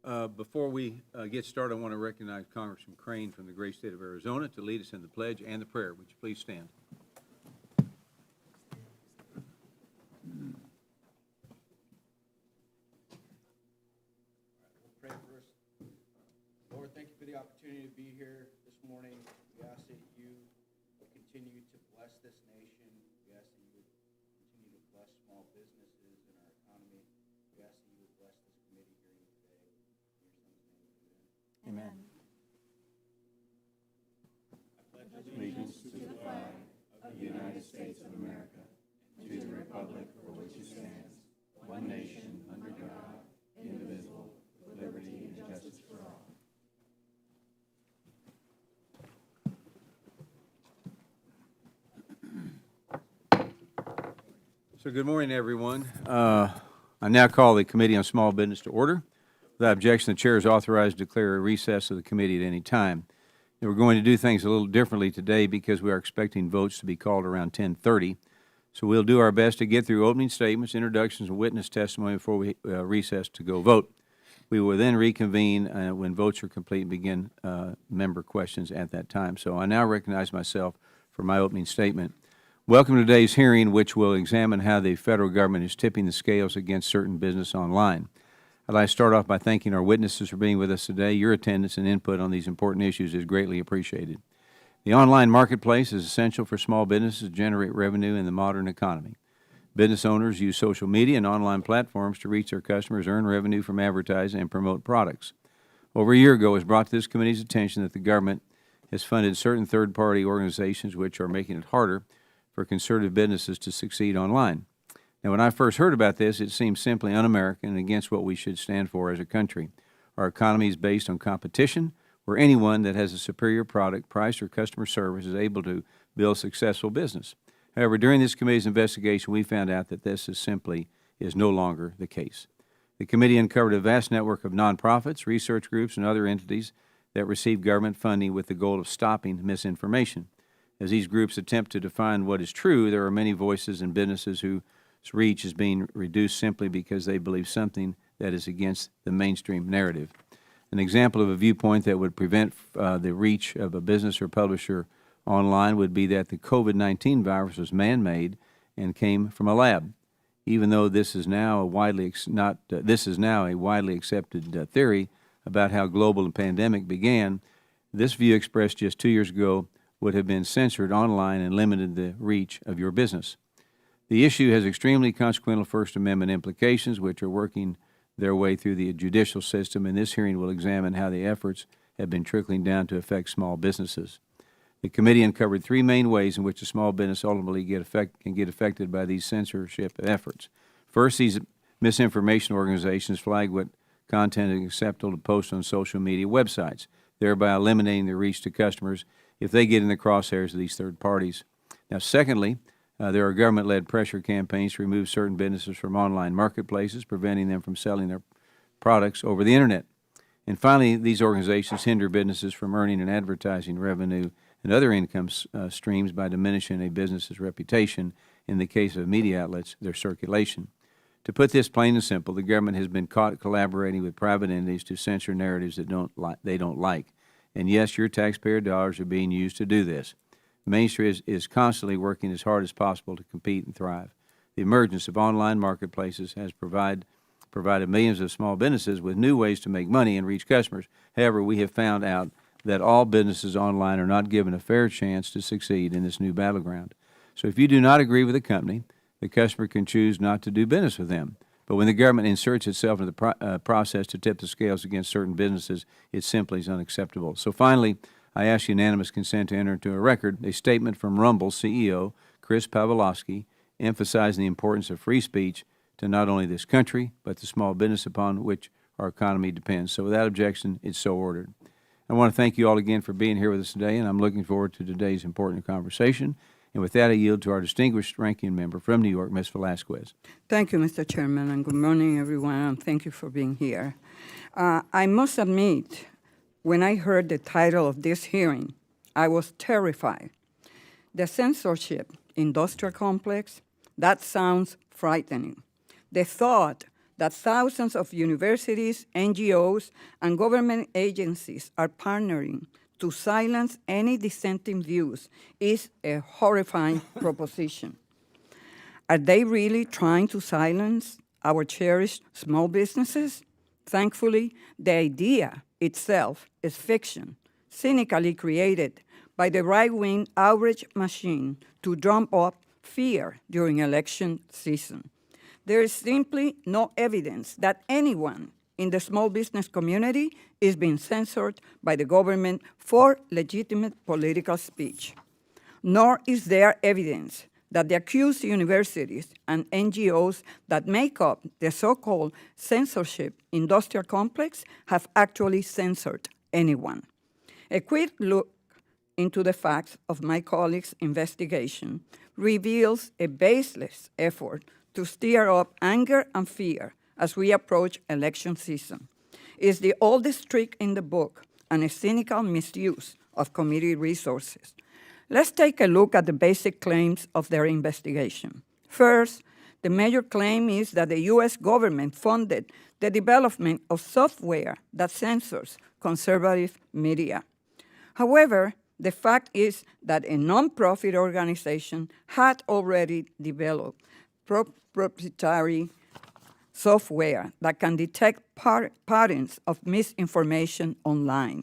Before we get started, I want to recognize Congressman Crane from the great state of Arizona to lead us in the pledge and the prayer. Would you please stand? We'll pray first. Lord, thank you for the opportunity to be here this morning. We ask that you will continue to bless this nation. We ask that you would continue to bless small businesses and our economy. We ask that you would bless this committee hearing today. In your son's name, amen. I pledge allegiance to the flag of the United States of America and to the republic for which it stands, one nation, under God, indivisible, with liberty and justice for all. So good morning, everyone. I now call the Committee on Small Business to order. Without objection, the chair is authorized to declare a recess of the committee at any time. And we're going to do things a little differently today because we are expecting votes to be called around 10:30. So we'll do our best to get through opening statements, introductions, and witness testimony before we recess to go vote. We will then reconvene when votes are complete and begin member questions at that time. So I now recognize myself for my opening statement. Welcome to today's hearing, which will examine how the federal government is tipping the scales against certain business online. I'd like to start off by thanking our witnesses for being with us today. Your attendance and input on these important issues is greatly appreciated. The online marketplace is essential for small businesses to generate revenue in the modern economy. Business owners use social media and online platforms to reach their customers, earn revenue from advertising, and promote products. Over a year ago, it was brought to this committee's attention that the government has funded certain third-party organizations which are making it harder for conservative businesses to succeed online. Now, when I first heard about this, it seemed simply un-American and against what we should stand for as a country. Our economy is based on competition, where anyone that has a superior product, price, or customer service is able to build successful business. However, during this committee's investigation, we found out that this is no longer the case. The committee uncovered a vast network of nonprofits, research groups, and other entities that receive government funding with the goal of stopping misinformation. As these groups attempt to define what is true, there are many voices and businesses whose reach is being reduced simply because they believe something that is against the mainstream narrative. An example of a viewpoint that would prevent the reach of a business or publisher online would be that the COVID-19 virus was man-made and came from a lab. Even though this is now a widely accepted theory about how global pandemic began, this view expressed just 2 years ago would have been censored online and limited the reach of your business. The issue has extremely consequential First Amendment implications, which are working their way through the judicial system, and this hearing will examine how the efforts have been trickling down to affect small businesses. The committee uncovered three main ways in which a small business ultimately can get affected by these censorship efforts. First, these misinformation organizations flag what content is acceptable to post on social media websites, thereby eliminating the reach to customers if they get in the crosshairs of these third parties. Now, secondly, there are government-led pressure campaigns to remove certain businesses from online marketplaces, preventing them from selling their products over the Internet. And finally, these organizations hinder businesses from earning an advertising revenue and other income streams by diminishing a business's reputation, in the case of media outlets, their circulation. To put this plain and simple, the government has been caught collaborating with private entities to censor narratives that they don't like. And yes, your taxpayer dollars are being used to do this. Main Street is constantly working as hard as possible to compete and thrive. The emergence of online marketplaces has provided millions of small businesses with new ways to make money and reach customers. However, we have found out that all businesses online are not given a fair chance to succeed in this new battleground. So if you do not agree with the company, the customer can choose not to do business with them. But when the government inserts itself into the process to tip the scales against certain businesses, it simply is unacceptable. So finally, I ask unanimous consent to enter into a record a statement from Rumble's CEO, Chris Pavlovsky, emphasizing the importance of free speech to not only this country, but the small business upon which our economy depends. So without objection, it's so ordered. I want to thank you all again for being here with us today, and I'm looking forward to today's important conversation. And with that, I yield to our distinguished ranking member from New York, Ms. Velazquez. Thank you, Mr. Chairman, and good morning, everyone, and thank you for being here. I must admit, when I heard the title of this hearing, I was terrified. The Censorship-Industrial Complex, that sounds frightening. The thought that thousands of universities, NGOs, and government agencies are partnering to silence any dissenting views is a horrifying proposition. Are they really trying to silence our cherished small businesses? Thankfully, the idea itself is fiction, cynically created by the right-wing outrage machine to drum up fear during election season. There is simply no evidence that anyone in the small business community is being censored by the government for legitimate political speech. Nor is there evidence that the accused universities and NGOs that make up the so-called censorship-industrial complex have actually censored anyone. A quick look into the facts of my colleagues' investigation reveals a baseless effort to stir up anger and fear as we approach election season. It's the oldest trick in the book and a cynical misuse of community resources. Let's take a look at the basic claims of their investigation. First, the major claim is that the US government funded the development of software that censors conservative media. However, the fact is that a nonprofit organization had already developed proprietary software that can detect patterns of misinformation online.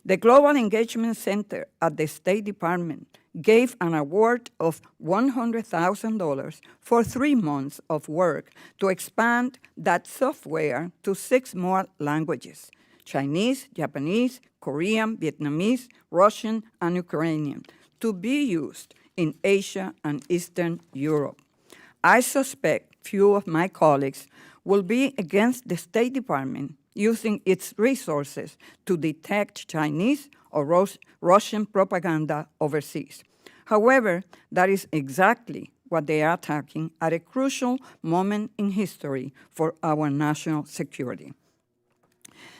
The Global Engagement Center at the State Department gave an award of $100,000 for 3 months of work to expand that software to 6 more languages: Chinese, Japanese, Korean, Vietnamese, Russian, and Ukrainian, to be used in Asia and Eastern Europe. I suspect few of my colleagues will be against the State Department using its resources to detect Chinese or Russian propaganda overseas. However, that is exactly what they are attacking at a crucial moment in history for our national security.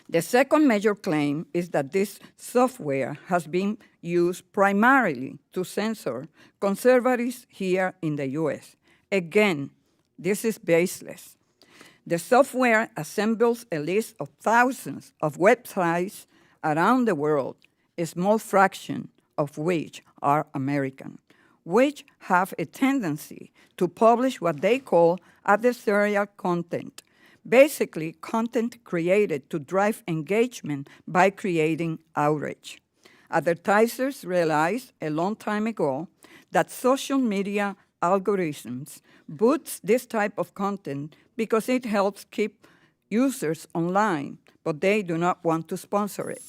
The second major claim is that this software has been used primarily to censor conservatives here in the US. Again, this is baseless. The software assembles a list of thousands of websites around the world, a small fraction of which are American, which have a tendency to publish what they call adversarial content, basically content created to drive engagement by creating outrage. Advertisers realized a long time ago that social media algorithms boost this type of content because it helps keep users online, but they do not want to sponsor it.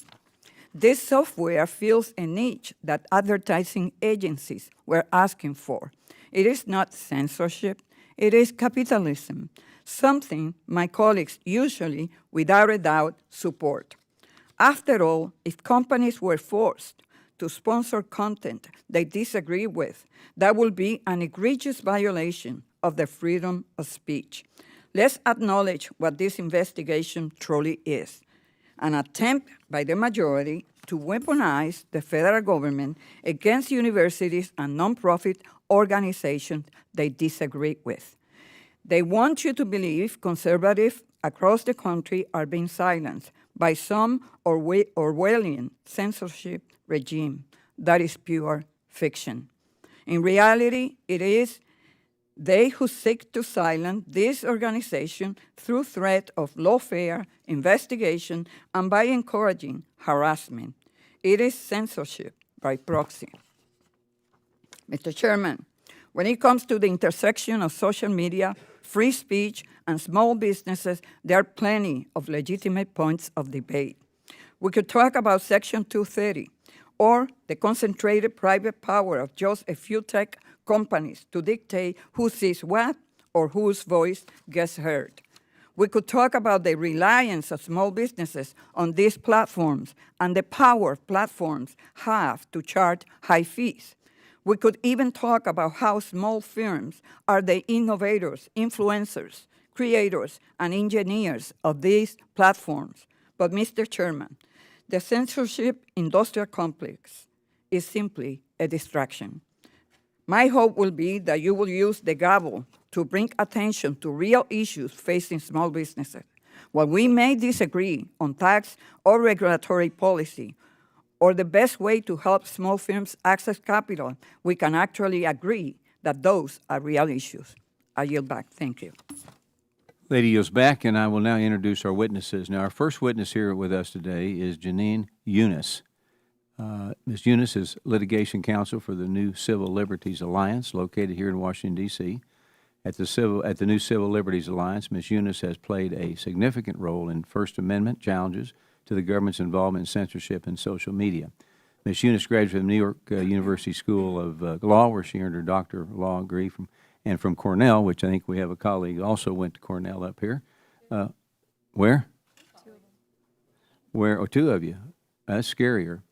This software fills a niche that advertising agencies were asking for. It is not censorship, it is capitalism, something my colleagues usually, without a doubt, support. After all, if companies were forced to sponsor content they disagree with, that would be an egregious violation of the freedom of speech. Let's acknowledge what this investigation truly is: an attempt by the majority to weaponize the federal government against universities and nonprofit organizations they disagree with. They want you to believe conservatives across the country are being silenced by some Orwellian censorship regime. That is pure fiction. In reality, it is they who seek to silence this organization through threat of lawfare, investigation, and by encouraging harassment. It is censorship by proxy. Mr. Chairman, when it comes to the intersection of social media, free speech, and small businesses, there are plenty of legitimate points of debate. We could talk about Section 230, or the concentrated private power of just a few tech companies to dictate who sees what or whose voice gets heard. We could talk about the reliance of small businesses on these platforms and the power platforms have to charge high fees. We could even talk about how small firms are the innovators, influencers, creators, and engineers of these platforms. But, Mr. Chairman, the censorship-industrial complex is simply a distraction. My hope will be that you will use the gavel to bring attention to real issues facing small businesses. While we may disagree on tax or regulatory policy, or the best way to help small firms access capital, we can actually agree that those are real issues. I yield back. Thank you. Lady yields back, and I will now introduce our witnesses. Now, our first witness here with us today is Jenin Younes. Ms. Younes is litigation counsel for the new Civil Liberties Alliance, located here in Washington, D.C. At the new Civil Liberties Alliance, Ms. Younes has played a significant role in First Amendment challenges to the government's involvement in censorship and social media. Ms. Younes graduated from New York University School of Law, where she earned her Doctor of Law degree and from Cornell, which I think we have a colleague who also went to Cornell up here. Where? Where? Oh, two of you. That's scarier.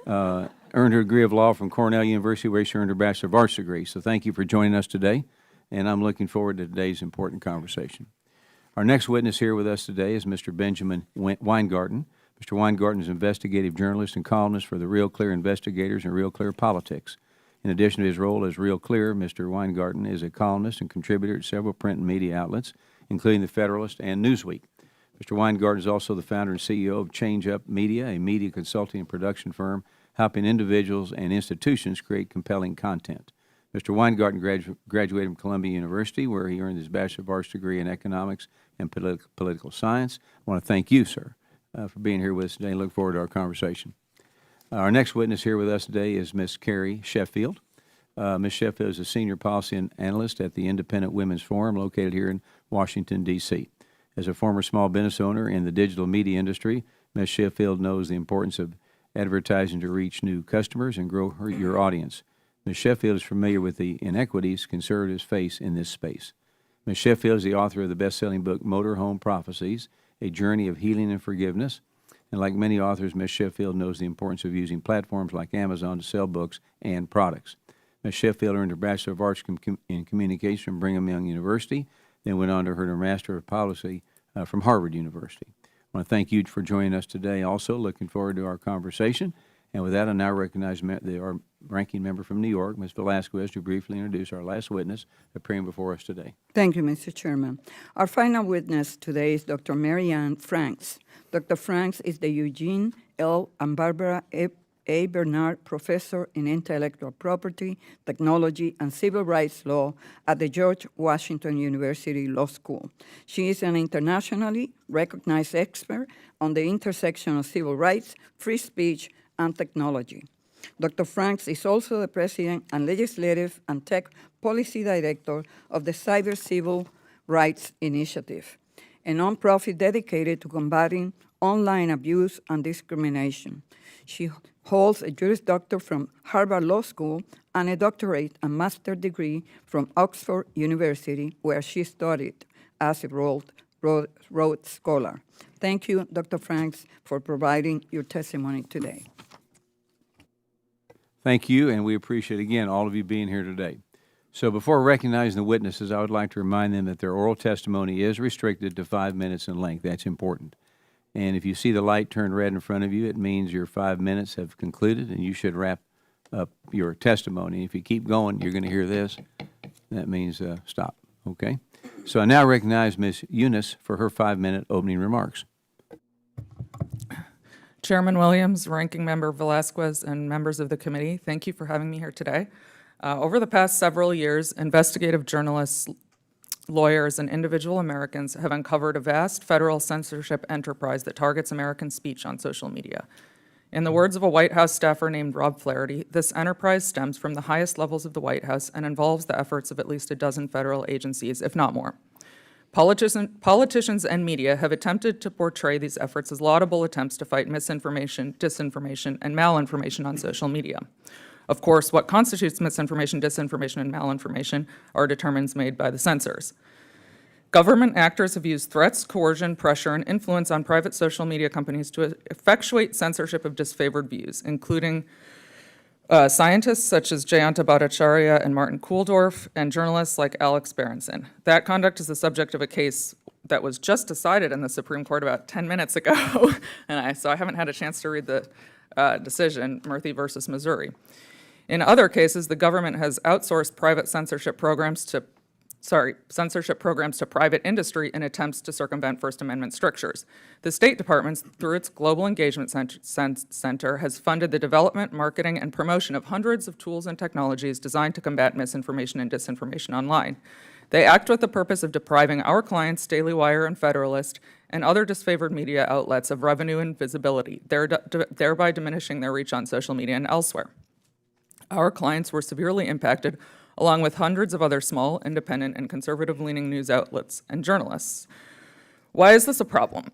Earned her degree of law from Cornell University, where she earned her Bachelor of Arts degree. So thank you for joining us today, and I'm looking forward to today's important conversation. Our next witness here with us today is Mr. Benjamin Weingarten. Mr. Weingarten is an investigative journalist and columnist for the Real Clear Investigators and RealClearPolitics. In addition to his role as Real Clear, Mr. Weingarten is a columnist and contributor at several print and media outlets, including The Federalist and Newsweek. Mr. Weingarten is also the founder and CEO of Change Up Media, a media consulting and production firm helping individuals and institutions create compelling content. Mr. Weingarten graduated from Columbia University, where he earned his Bachelor of Arts degree in economics and political science. I want to thank you, sir, for being here with us today, and look forward to our conversation. Our next witness here with us today is Ms. Carrie Sheffield. Ms. Sheffield is a senior policy analyst at the Independent Women's Forum, located here in Washington, D.C. As a former small business owner in the digital media industry, Ms. Sheffield knows the importance of advertising to reach new customers and grow your audience. Ms. Sheffield is familiar with the inequities conservatives face in this space. Ms. Sheffield is the author of the best-selling book, Motorhome Prophecies, A Journey of Healing and Forgiveness. And like many authors, Ms. Sheffield knows the importance of using platforms like Amazon to sell books and products. Ms. Sheffield earned her Bachelor of Arts in Communication from Brigham Young University, then went on to earn her Master of Policy from Harvard University. I want to thank you for joining us today. Also, looking forward to our conversation. And with that, I now recognize our ranking member from New York, Ms. Velazquez, to briefly introduce our last witness appearing before us today. Thank you, Mr. Chairman. Our final witness today is Dr. Mary Ann Franks. Dr. Franks is the Eugene L. and Barbara A. Bernard Professor in Intellectual Property, Technology, and Civil Rights Law at the George Washington University Law School. She is an internationally recognized expert on the intersection of civil rights, free speech, and technology. Dr. Franks is also the President and Legislative and Tech Policy Director of the Cyber Civil Rights Initiative, a nonprofit dedicated to combating online abuse and discrimination. She holds a Juris Doctor from Harvard Law School and a doctorate and master's degree from Oxford University, where she studied as a Rhodes Scholar. Thank you, Dr. Franks, for providing your testimony today. Thank you, and we appreciate, again, all of you being here today. So before recognizing the witnesses, I would like to remind them that their oral testimony is restricted to 5 minutes in length. That's important. And if you see the light turn red in front of you, it means your 5 minutes have concluded, and you should wrap up your testimony. If you keep going, you're going to hear this. That means stop, okay? So I now recognize Ms. Younes for her 5-minute opening remarks. Chairman Williams, Ranking Member Velazquez, and members of the committee, thank you for having me here today. Over the past several years, investigative journalists, lawyers, and individual Americans have uncovered a vast federal censorship enterprise that targets American speech on social media. In the words of a White House staffer named Rob Flaherty, this enterprise stems from the highest levels of the White House and involves the efforts of at least a dozen federal agencies, if not more. Politicians and media have attempted to portray these efforts as laudable attempts to fight misinformation, disinformation, and malinformation on social media. Of course, what constitutes misinformation, disinformation, and malinformation are determinants made by the censors. Government actors have used threats, coercion, pressure, and influence on private social media companies to effectuate censorship of disfavored views, including scientists such as Jayanta Bhattacharya and Martin Kulldorff, and journalists like Alex Berenson. That conduct is the subject of a case that was just decided in the Supreme Court about 10 minutes ago, so I haven't had a chance to read the decision, Murthy versus Missouri. In other cases, the government has outsourced private censorship programs to censorship programs to private industry in attempts to circumvent First Amendment strictures. The State Department, through its Global Engagement Center, has funded the development, marketing, and promotion of hundreds of tools and technologies designed to combat misinformation and disinformation online. They act with the purpose of depriving our clients, Daily Wire and Federalist, and other disfavored media outlets of revenue and visibility, thereby diminishing their reach on social media and elsewhere. Our clients were severely impacted, along with hundreds of other small, independent, and conservative-leaning news outlets and journalists. Why is this a problem?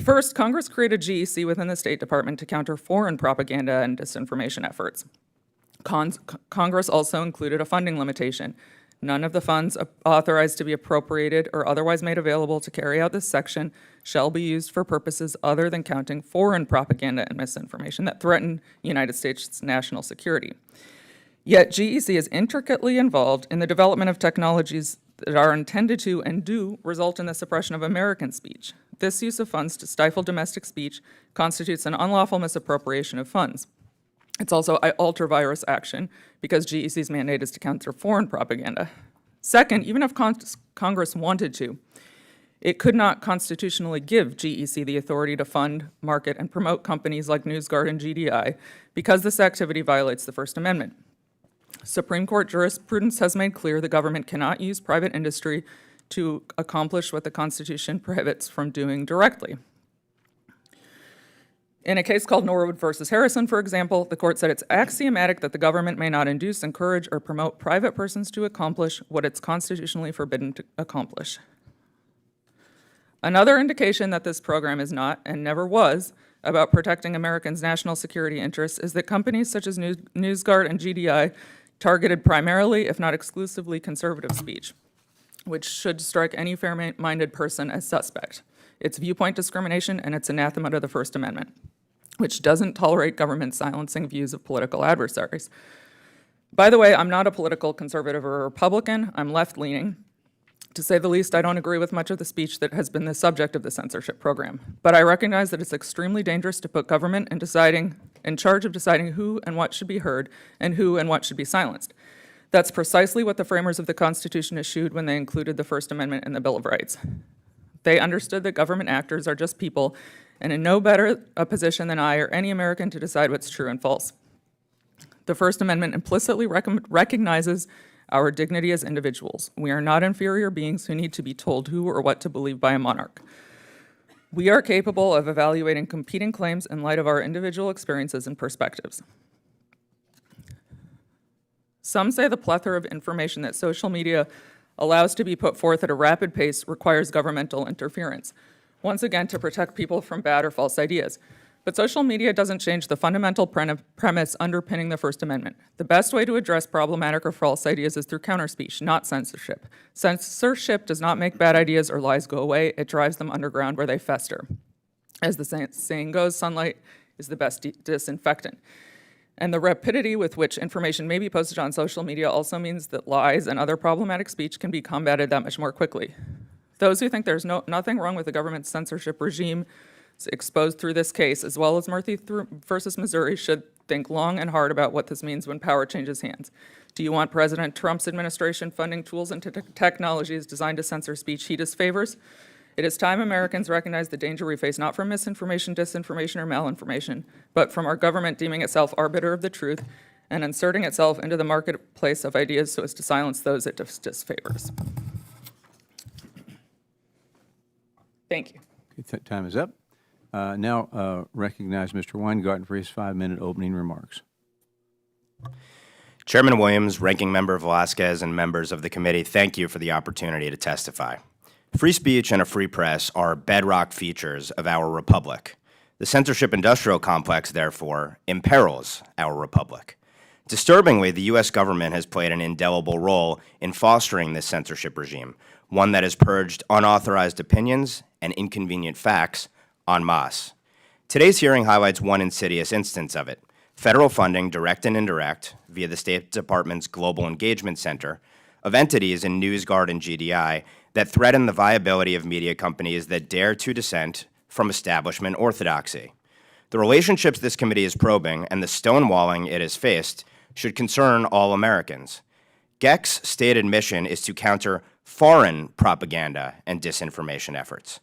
First, Congress created GEC within the State Department to counter foreign propaganda and disinformation efforts. Congress also included a funding limitation. None of the funds authorized to be appropriated or otherwise made available to carry out this section shall be used for purposes other than counting foreign propaganda and misinformation that threaten United States national security. Yet GEC is intricately involved in the development of technologies that are intended to and do result in the suppression of American speech. This use of funds to stifle domestic speech constitutes an unlawful misappropriation of funds. It's also ultra-virus action because GEC's mandate is to counter foreign propaganda. Second, even if Congress wanted to, it could not constitutionally give GEC the authority to fund, market, and promote companies like NewsGuard and GDI because this activity violates the First Amendment. Supreme Court jurisprudence has made clear the government cannot use private industry to accomplish what the Constitution prohibits from doing directly. In a case called Norwood versus Harrison, for example, the court said it's axiomatic that the government may not induce, encourage, or promote private persons to accomplish what it's constitutionally forbidden to accomplish. Another indication that this program is not, and never was, about protecting Americans' national security interests is that companies such as NewsGuard and GDI targeted primarily, if not exclusively, conservative speech, which should strike any fair-minded person as suspect. It's viewpoint discrimination, and it's anathema to the First Amendment, which doesn't tolerate government silencing views of political adversaries. By the way, I'm not a political conservative or a Republican. I'm left-leaning. To say the least, I don't agree with much of the speech that has been the subject of the censorship program. But I recognize that it's extremely dangerous to put government in charge of deciding who and what should be heard and who and what should be silenced. That's precisely what the framers of the Constitution eschewed when they included the First Amendment in the Bill of Rights. They understood that government actors are just people and in no better a position than I or any American to decide what's true and false. The First Amendment implicitly recognizes our dignity as individuals. We are not inferior beings who need to be told who or what to believe by a monarch. We are capable of evaluating competing claims in light of our individual experiences and perspectives. Some say the plethora of information that social media allows to be put forth at a rapid pace requires governmental interference, once again to protect people from bad or false ideas. But social media doesn't change the fundamental premise underpinning the First Amendment. The best way to address problematic or false ideas is through counterspeech, not censorship. Censorship does not make bad ideas or lies go away. It drives them underground where they fester. As the saying goes, sunlight is the best disinfectant. And the rapidity with which information may be posted on social media also means that lies and other problematic speech can be combated that much more quickly. Those who think there's nothing wrong with the government's censorship regime exposed through this case, as well as Murphy versus Missouri, should think long and hard about what this means when power changes hands. Do you want President Trump's administration funding tools and technologies designed to censor speech he disfavors? It is time Americans recognize the danger we face not from misinformation, disinformation, or malinformation, but from our government deeming itself arbiter of the truth and inserting itself into the marketplace of ideas so as to silence those it disfavors. Thank you. Okay, time is up. Now recognize Mr. Weingarten for his 5-minute opening remarks. Chairman Williams, Ranking Member Velazquez, and members of the committee, thank you for the opportunity to testify. Free speech and a free press are bedrock features of our republic. The censorship-industrial complex, therefore, imperils our republic. Disturbingly, the U.S. government has played an indelible role in fostering this censorship regime, one that has purged unauthorized opinions and inconvenient facts en masse. Today's hearing highlights one insidious instance of it: federal funding, direct and indirect, via the State Department's Global Engagement Center, of entities in NewsGuard and GDI that threaten the viability of media companies that dare to dissent from establishment orthodoxy. The relationships this committee is probing and the stonewalling it has faced should concern all Americans. GEC's stated mission is to counter foreign propaganda and disinformation efforts.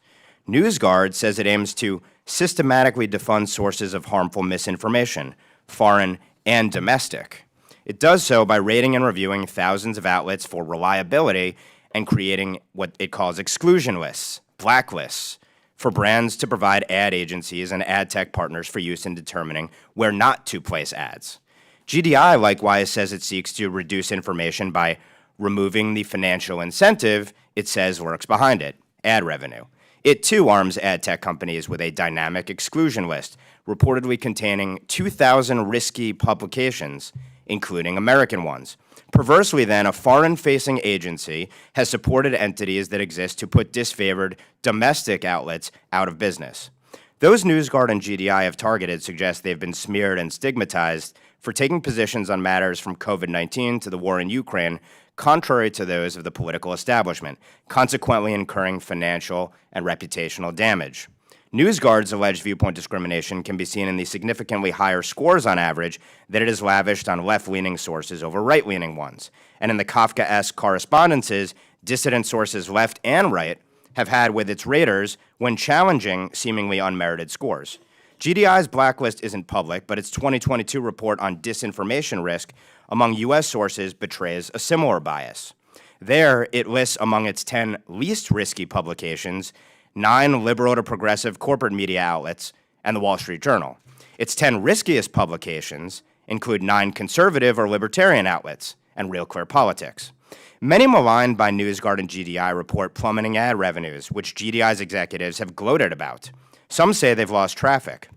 NewsGuard says it aims to systematically defund sources of harmful misinformation, foreign and domestic. It does so by rating and reviewing thousands of outlets for reliability and creating what it calls exclusion lists, blacklists, for brands to provide ad agencies and ad tech partners for use in determining where not to place ads. GDI likewise says it seeks to reduce information by removing the financial incentive it says lurks behind it, ad revenue. It too arms ad tech companies with a dynamic exclusion list, reportedly containing 2,000 risky publications, including American ones. Perversely then, a foreign-facing agency has supported entities that exist to put disfavored domestic outlets out of business. Those NewsGuard and GDI have targeted suggest they've been smeared and stigmatized for taking positions on matters from COVID-19 to the war in Ukraine, contrary to those of the political establishment, consequently incurring financial and reputational damage. NewsGuard's alleged viewpoint discrimination can be seen in the significantly higher scores on average that it has lavished on left-leaning sources over right-leaning ones. And in the Kafkaesque correspondences dissident sources left and right have had with its raters when challenging seemingly unmerited scores. GDI's blacklist isn't public, but its 2022 report on disinformation risk among U.S. sources betrays a similar bias. There, it lists among its 10 least risky publications 9 liberal to progressive corporate media outlets and the Wall Street Journal. Its 10 riskiest publications include 9 conservative or libertarian outlets and RealClearPolitics. Many maligned by NewsGuard and GDI report plummeting ad revenues, which GDI's executives have gloated about. Some say they've lost traffic.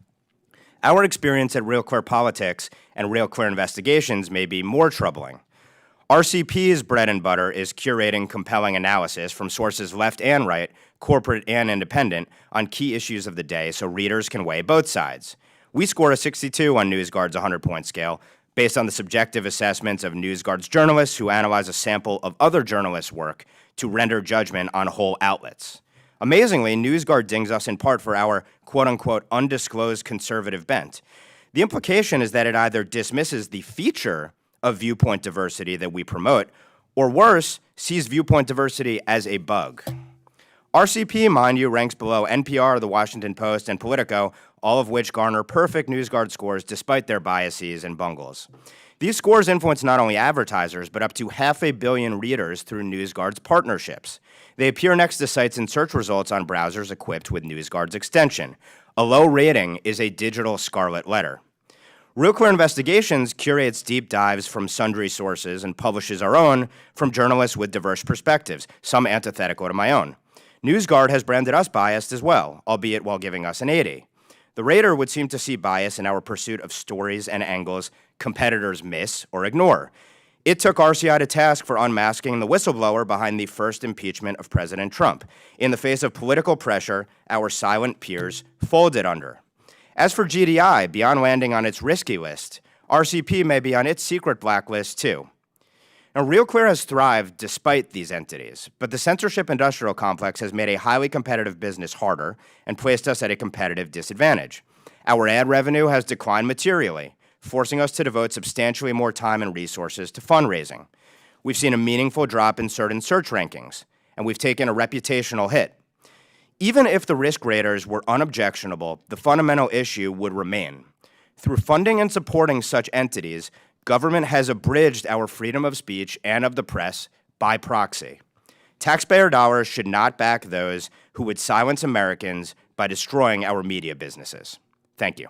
Our experience at RealClearPolitics and RealClearInvestigations may be more troubling. RCP's bread and butter is curating compelling analysis from sources left and right, corporate and independent, on key issues of the day so readers can weigh both sides. We scored a 62 on NewsGuard's 100-point scale based on the subjective assessments of NewsGuard's journalists who analyze a sample of other journalists' work to render judgment on whole outlets. Amazingly, NewsGuard dings us in part for our quote-unquote undisclosed conservative bent. The implication is that it either dismisses the feature of viewpoint diversity that we promote, or worse, sees viewpoint diversity as a bug. RCP, mind you, ranks below NPR, The Washington Post, and Politico, all of which garner perfect NewsGuard scores despite their biases and bungles. These scores influence not only advertisers, but up to 500 million readers through NewsGuard's partnerships. They appear next to sites and search results on browsers equipped with NewsGuard's extension. A low rating is a digital scarlet letter. RealClearInvestigations curates deep dives from sundry sources and publishes our own from journalists with diverse perspectives, some antithetical to my own. NewsGuard has branded us biased as well, albeit while giving us an 80. The rater would seem to see bias in our pursuit of stories and angles competitors miss or ignore. It took RCI to task for unmasking the whistleblower behind the first impeachment of President Trump. In the face of political pressure, our silent peers folded under. As for GDI, beyond landing on its risky list, RCP may be on its secret blacklist too. Now, RealClear has thrived despite these entities, but the Censorship-Industrial Complex has made a highly competitive business harder and placed us at a competitive disadvantage. Our ad revenue has declined materially, forcing us to devote substantially more time and resources to fundraising. We've seen a meaningful drop in certain search rankings, and we've taken a reputational hit. Even if the risk raters were unobjectionable, the fundamental issue would remain. Through funding and supporting such entities, government has abridged our freedom of speech and of the press by proxy. Taxpayer dollars should not back those who would silence Americans by destroying our media businesses. Thank you.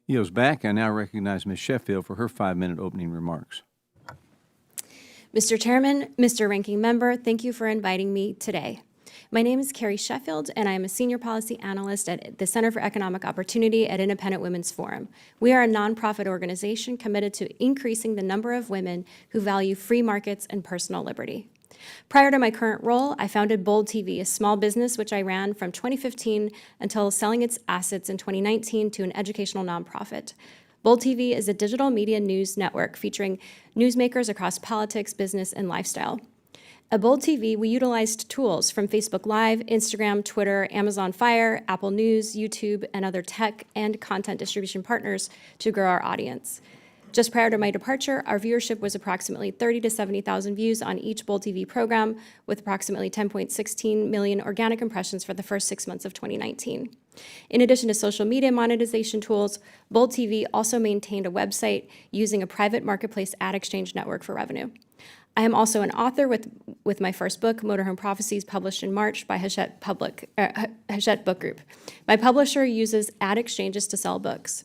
Yields back. I now recognize Ms. Sheffield for her 5-minute opening remarks. Mr. Chairman, Mr. Ranking Member, thank you for inviting me today. My name is Carrie Sheffield, and I am a Senior Policy Analyst at the Center for Economic Opportunity at Independent Women's Forum. We are a nonprofit organization committed to increasing the number of women who value free markets and personal liberty. Prior to my current role, I founded Bold TV, a small business which I ran from 2015 until selling its assets in 2019 to an educational nonprofit. Bold TV is a digital media news network featuring newsmakers across politics, business, and lifestyle. At Bold TV, we utilized tools from Facebook Live, Instagram, Twitter, Amazon Fire, Apple News, YouTube, and other tech and content distribution partners to grow our audience. Just prior to my departure, our viewership was approximately 30 to 70,000 views on each Bold TV program, with approximately 10.16 million organic impressions for the first 6 months of 2019. In addition to social media monetization tools, Bold TV also maintained a website using a private marketplace ad exchange network for revenue. I am also an author with my first book, Motorhome Prophecies, published in March by Hachette Book Group. My publisher uses ad exchanges to sell books.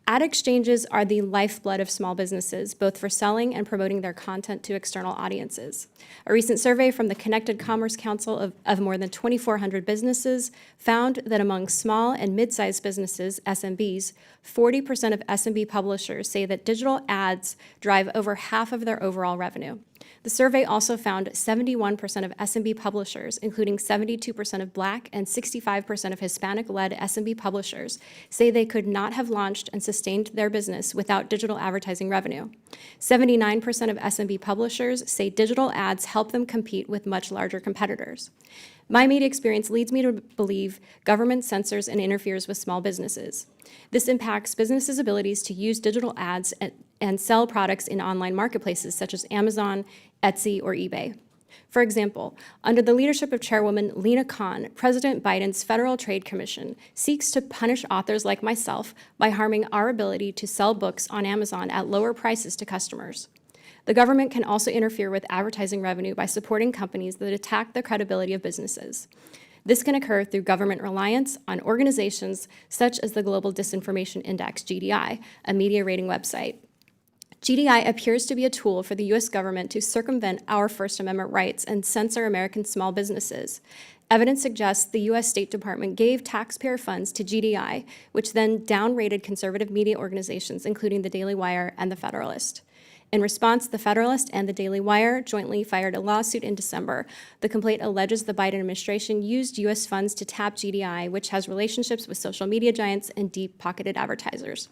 Ad exchanges are the lifeblood of small businesses, both for selling and promoting their content to external audiences. A recent survey from the Connected Commerce Council of more than 2,400 businesses found that among small and mid-sized businesses, SMBs, 40% of SMB publishers say that digital ads drive over half of their overall revenue. The survey also found 71% of SMB publishers, including 72% of Black and 65% of Hispanic-led SMB publishers, say they could not have launched and sustained their business without digital advertising revenue. 79% of SMB publishers say digital ads help them compete with much larger competitors. My media experience leads me to believe government censors and interferes with small businesses. This impacts businesses' abilities to use digital ads and sell products in online marketplaces such as Amazon, Etsy, or eBay. For example, under the leadership of Chairwoman Lena Khan, President Biden's Federal Trade Commission seeks to punish authors like myself by harming our ability to sell books on Amazon at lower prices to customers. The government can also interfere with advertising revenue by supporting companies that attack the credibility of businesses. This can occur through government reliance on organizations such as the Global Disinformation Index, GDI, a media rating website. GDI appears to be a tool for the U.S. government to circumvent our First Amendment rights and censor American small businesses. Evidence suggests the U.S. State Department gave taxpayer funds to GDI, which then downrated conservative media organizations, including the Daily Wire and the Federalist. In response, the Federalist and the Daily Wire jointly filed a lawsuit in December. The complaint alleges the Biden administration used U.S. funds to tap GDI, which has relationships with social media giants and deep-pocketed advertisers.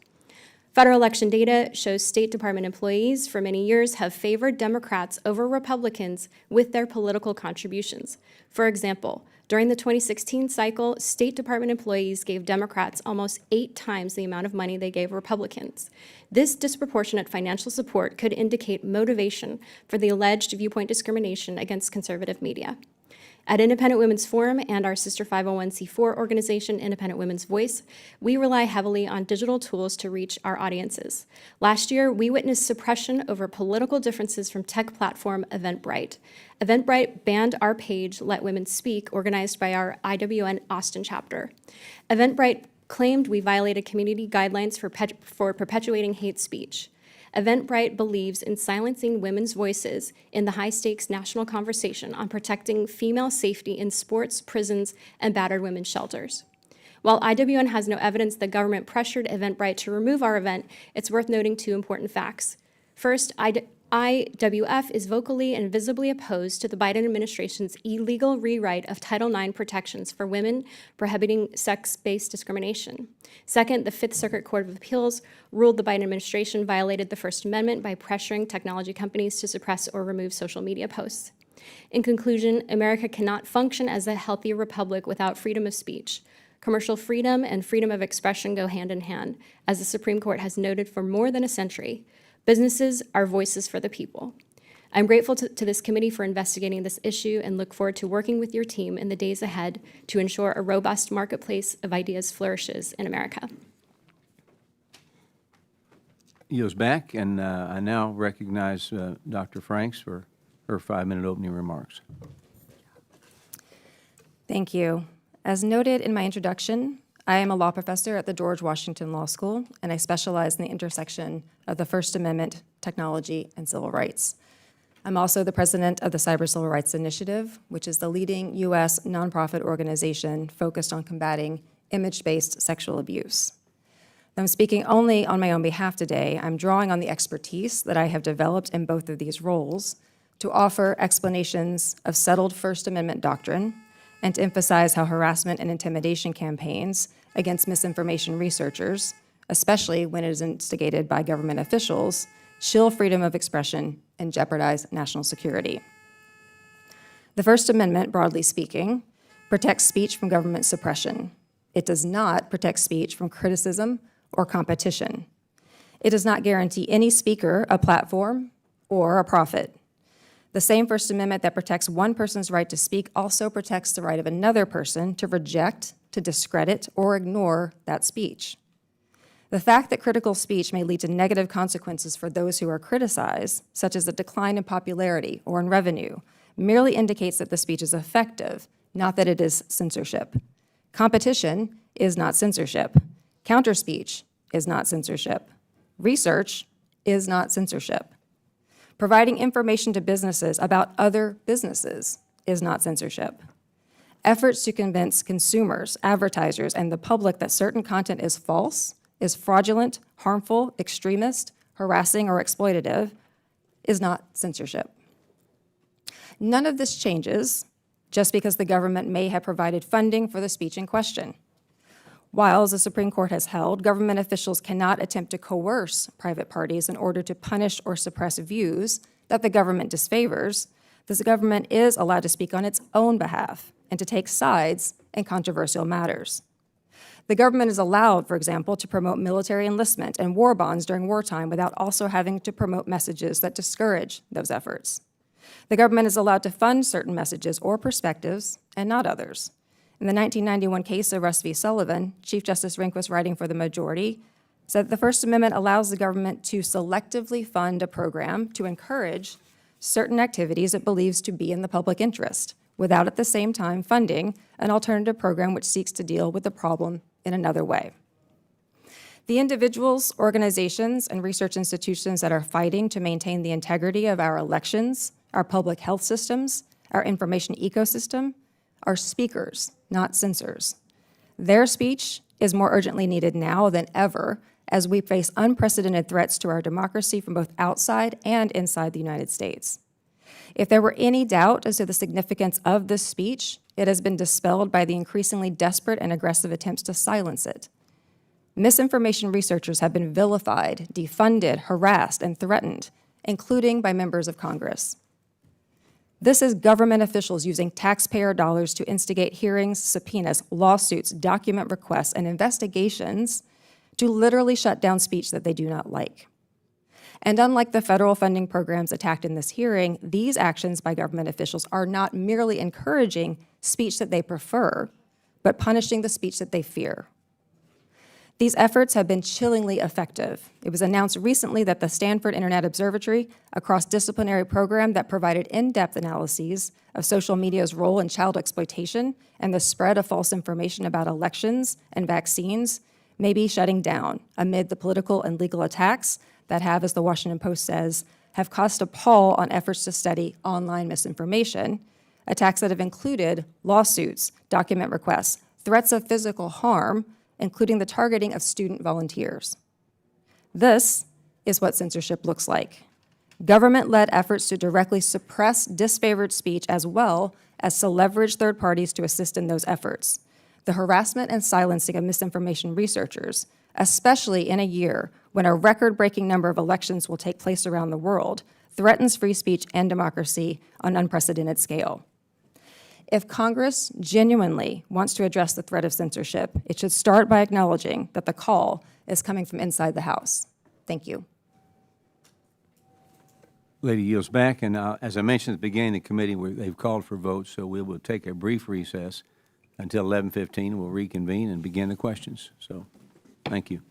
Federal election data shows State Department employees for many years have favored Democrats over Republicans with their political contributions. For example, during the 2016 cycle, State Department employees gave Democrats almost 8 times the amount of money they gave Republicans. This disproportionate financial support could indicate motivation for the alleged viewpoint discrimination against conservative media. At Independent Women's Forum and our sister 501c4 organization, Independent Women's Voice, we rely heavily on digital tools to reach our audiences. Last year, we witnessed suppression over political differences from tech platform Eventbrite. Eventbrite banned our page, Let Women Speak, organized by our IWN Austin chapter. Eventbrite claimed we violated community guidelines for perpetuating hate speech. Eventbrite believes in silencing women's voices in the high-stakes national conversation on protecting female safety in sports, prisons, and battered women's shelters. While IWN has no evidence the government pressured Eventbrite to remove our event, it's worth noting 2 important facts. First, IWF is vocally and visibly opposed to the Biden administration's illegal rewrite of Title IX protections for women prohibiting sex-based discrimination. Second, the Fifth Circuit Court of Appeals ruled the Biden administration violated the First Amendment by pressuring technology companies to suppress or remove social media posts. In conclusion, America cannot function as a healthy republic without freedom of speech. Commercial freedom and freedom of expression go hand in hand, as the Supreme Court has noted for more than a century. Businesses are voices for the people. I'm grateful to this committee for investigating this issue and look forward to working with your team in the days ahead to ensure a robust marketplace of ideas flourishes in America. Yields back, and I now recognize Dr. Franks for her 5-minute opening remarks. Thank you. As noted in my introduction, I am a law professor at the George Washington Law School, and I specialize in the intersection of the First Amendment, technology, and civil rights. I'm also the president of the Cyber Civil Rights Initiative, which is the leading U.S. nonprofit organization focused on combating image-based sexual abuse. Though I'm speaking only on my own behalf today, I'm drawing on the expertise that I have developed in both of these roles to offer explanations of settled First Amendment doctrine and to emphasize how harassment and intimidation campaigns against misinformation researchers, especially when it is instigated by government officials, chill freedom of expression and jeopardize national security. The First Amendment, broadly speaking, protects speech from government suppression. It does not protect speech from criticism or competition. It does not guarantee any speaker a platform or a profit. The same First Amendment that protects one person's right to speak also protects the right of another person to reject, to discredit, or ignore that speech. The fact that critical speech may lead to negative consequences for those who are criticized, such as a decline in popularity or in revenue, merely indicates that the speech is effective, not that it is censorship. Competition is not censorship. Counterspeech is not censorship. Research is not censorship. Providing information to businesses about other businesses is not censorship. Efforts to convince consumers, advertisers, and the public that certain content is false, is fraudulent, harmful, extremist, harassing, or exploitative is not censorship. None of this changes just because the government may have provided funding for the speech in question. While, as the Supreme Court has held, government officials cannot attempt to coerce private parties in order to punish or suppress views that the government disfavors, the government is allowed to speak on its own behalf and to take sides in controversial matters. The government is allowed, for example, to promote military enlistment and war bonds during wartime without also having to promote messages that discourage those efforts. The government is allowed to fund certain messages or perspectives and not others. In the 1991 case of Russ v. Sullivan, Chief Justice Rehnquist, writing for the majority, said that the First Amendment allows the government to selectively fund a program to encourage certain activities it believes to be in the public interest, without at the same time funding an alternative program which seeks to deal with the problem in another way. The individuals, organizations, and research institutions that are fighting to maintain the integrity of our elections, our public health systems, our information ecosystem, are speakers, not censors. Their speech is more urgently needed now than ever as we face unprecedented threats to our democracy from both outside and inside the United States. If there were any doubt as to the significance of this speech, it has been dispelled by the increasingly desperate and aggressive attempts to silence it. Misinformation researchers have been vilified, defunded, harassed, and threatened, including by members of Congress. This is government officials using taxpayer dollars to instigate hearings, subpoenas, lawsuits, document requests, and investigations to literally shut down speech that they do not like. And unlike the federal funding programs attacked in this hearing, these actions by government officials are not merely encouraging speech that they prefer, but punishing the speech that they fear. These efforts have been chillingly effective. It was announced recently that the Stanford Internet Observatory, a cross-disciplinary program that provided in-depth analyses of social media's role in child exploitation and the spread of false information about elections and vaccines, may be shutting down amid the political and legal attacks that have, as the Washington Post says, have cost a pall on efforts to study online misinformation, attacks that have included lawsuits, document requests, threats of physical harm, including the targeting of student volunteers. This is what censorship looks like. Government-led efforts to directly suppress disfavored speech as well as to leverage third parties to assist in those efforts. The harassment and silencing of misinformation researchers, especially in a year when a record-breaking number of elections will take place around the world, threatens free speech and democracy on an unprecedented scale. If Congress genuinely wants to address the threat of censorship, it should start by acknowledging that the call is coming from inside the House. Thank you. Lady yields back, and as I mentioned at the beginning of the committee, they've called for votes, so we will take a brief recess until 11:15. We'll reconvene and begin the questions. So, thank you.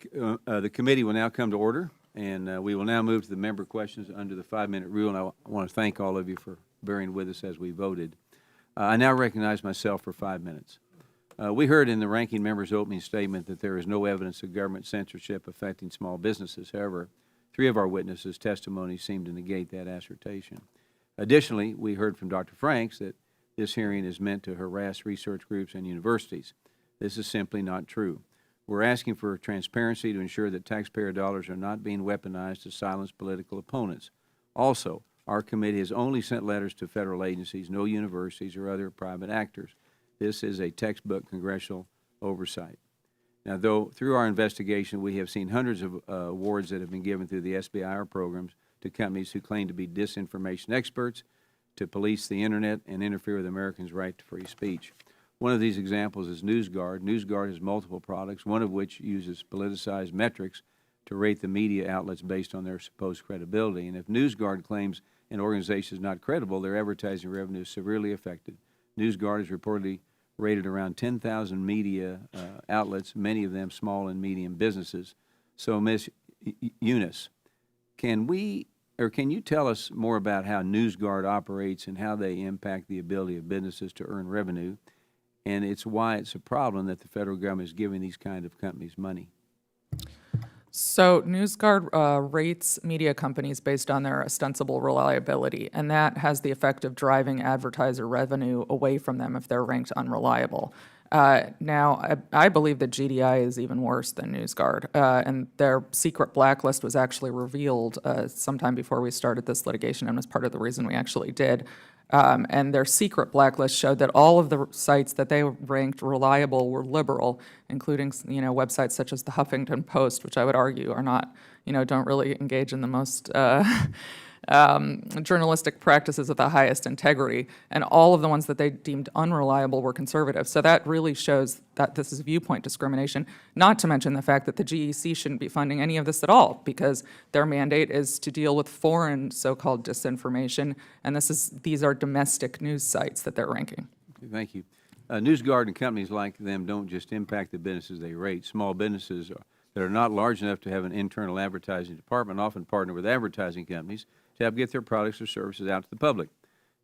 The committee will now come to order, and we will now move to the member questions under the 5-minute rule, and I want to thank all of you for bearing with us as we voted. I now recognize myself for 5 minutes. We heard in the ranking member's opening statement that there is no evidence of government censorship affecting small businesses. However, 3 of our witnesses' testimonies seem to negate that assertion. Additionally, we heard from Dr. Franks that this hearing is meant to harass research groups and universities. This is simply not true. We're asking for transparency to ensure that taxpayer dollars are not being weaponized to silence political opponents. Also, our committee has only sent letters to federal agencies, no universities or other private actors. This is a textbook congressional oversight. Now, though through our investigation we have seen hundreds of awards that have been given through the SBIR programs to companies who claim to be disinformation experts, to police the internet and interfere with Americans' right to free speech. One of these examples is NewsGuard. NewsGuard has multiple products, one of which uses politicized metrics to rate the media outlets based on their supposed credibility. And if NewsGuard claims an organization is not credible, their advertising revenue is severely affected. NewsGuard is reportedly rated around 10,000 media outlets, many of them small and medium businesses. So, Ms. Younes, can you tell us more about how NewsGuard operates and how they impact the ability of businesses to earn revenue? And why it's a problem that the federal government is giving these kind of companies money. So NewsGuard rates media companies based on their ostensible reliability, and that has the effect of driving advertiser revenue away from them if they're ranked unreliable. Now, I believe that GDI is even worse than NewsGuard, and their secret blacklist was actually revealed sometime before we started this litigation and was part of the reason we actually did. And their secret blacklist showed that all of the sites that they ranked reliable were liberal, including, websites such as the Huffington Post, which I would argue are not, don't really engage in the most journalistic practices of the highest integrity. And all of the ones that they deemed unreliable were conservative. So that really shows that this is viewpoint discrimination, not to mention the fact that the GEC shouldn't be funding any of this at all, because their mandate is to deal with foreign so-called disinformation, and these are domestic news sites that they're ranking. Okay, thank you. NewsGuard and companies like them don't just impact the businesses they rate. Small businesses that are not large enough to have an internal advertising department often partner with advertising companies to help get their products or services out to the public.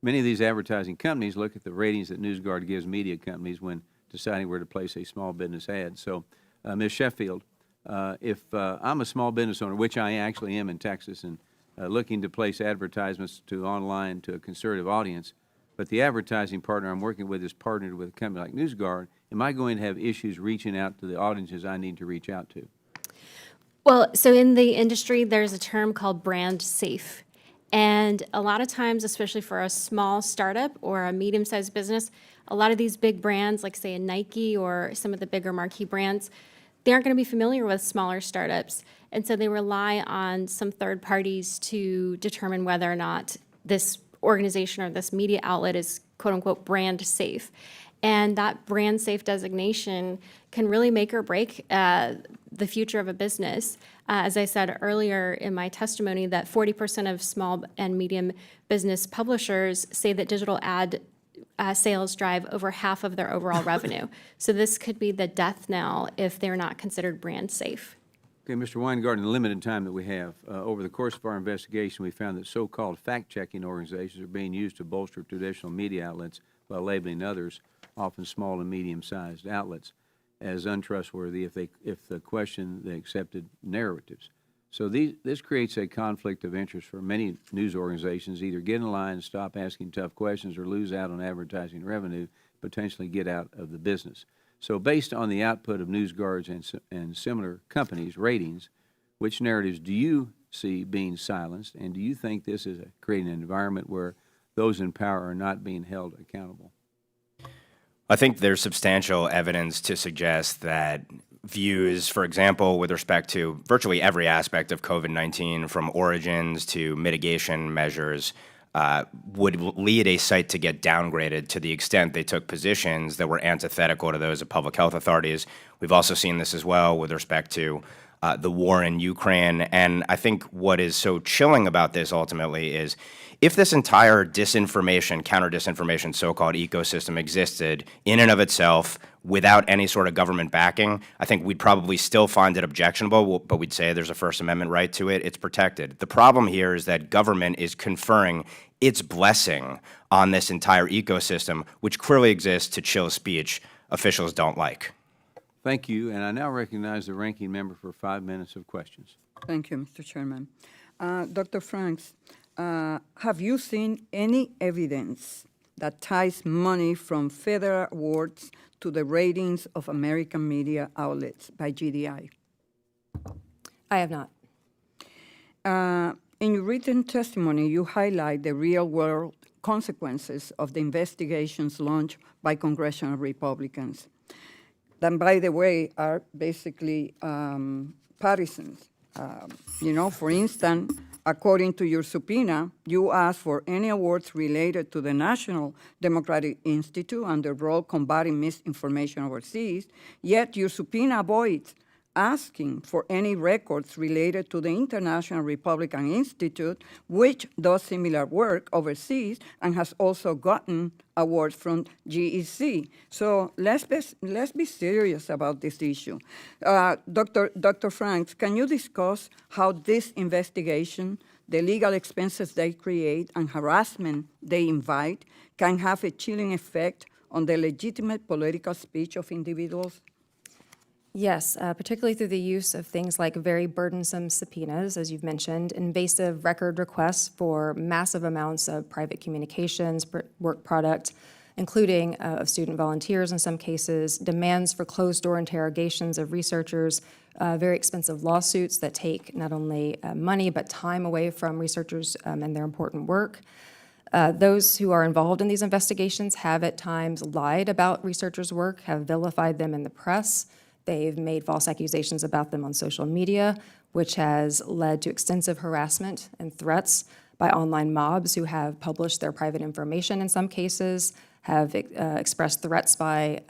Many of these advertising companies look at the ratings that NewsGuard gives media companies when deciding where to place a small business ad. So, Ms. Sheffield, if I'm a small business owner, which I actually am in Texas, and looking to place advertisements online to a conservative audience, but the advertising partner I'm working with is partnered with a company like NewsGuard, am I going to have issues reaching out to the audiences I need to reach out to? Well, so in the industry, there's a term called brand safe. And a lot of times, especially for a small startup or a medium-sized business, a lot of these big brands, like say a Nike or some of the bigger marquee brands, they aren't going to be familiar with smaller startups. And so they rely on some third parties to determine whether or not this organization or this media outlet is quote-unquote brand safe. And that brand safe designation can really make or break the future of a business. As I said earlier in my testimony, that 40% of small and medium business publishers say that digital ad sales drive over half of their overall revenue. So this could be the death knell if they're not considered brand safe. Okay, Mr. Weingarten, in the limited time that we have, over the course of our investigation, we found that so-called fact-checking organizations are being used to bolster traditional media outlets while labeling others, often small and medium-sized outlets, as untrustworthy if the question they accepted narratives. So this creates a conflict of interest for many news organizations, either get in line and stop asking tough questions or lose out on advertising revenue, potentially get out of the business. So based on the output of NewsGuard's and similar companies' ratings, which narratives do you see being silenced, and do you think this is creating an environment where those in power are not being held accountable? I think there's substantial evidence to suggest that views, for example, with respect to virtually every aspect of COVID-19, from origins to mitigation measures, would lead a site to get downgraded to the extent they took positions that were antithetical to those of public health authorities. We've also seen this as well with respect to the war in Ukraine. And I think what is so chilling about this ultimately is if this entire disinformation, counter-disinformation so-called ecosystem existed in and of itself without any sort of government backing, I think we'd probably still find it objectionable, but we'd say there's a First Amendment right to it. It's protected. The problem here is that government is conferring its blessing on this entire ecosystem, which clearly exists to chill speech officials don't like. Thank you, and I now recognize the ranking member for 5 minutes of questions. Thank you, Mr. Chairman. Dr. Franks, have you seen any evidence that ties money from federal awards to the ratings of American media outlets by GDI? I have not. In your written testimony, you highlight the real-world consequences of the investigations launched by congressional Republicans. That, by the way, are basically partisans. For instance, according to your subpoena, you asked for any awards related to the National Democratic Institute and the role combating misinformation overseas, yet your subpoena avoids asking for any records related to the International Republican Institute, which does similar work overseas and has also gotten awards from GEC. So let's be serious about this issue. Dr. Franks, can you discuss how this investigation, the legal expenses they create and harassment they invite can have a chilling effect on the legitimate political speech of individuals? Yes, particularly through the use of things like very burdensome subpoenas, as you've mentioned, invasive record requests for massive amounts of private communications, work product, including of student volunteers in some cases, demands for closed-door interrogations of researchers, very expensive lawsuits that take not only money but time away from researchers and their important work. Those who are involved in these investigations have at times lied about researchers' work, have vilified them in the press. They've made false accusations about them on social media, which has led to extensive harassment and threats by online mobs who have published their private information in some cases, have expressed threats by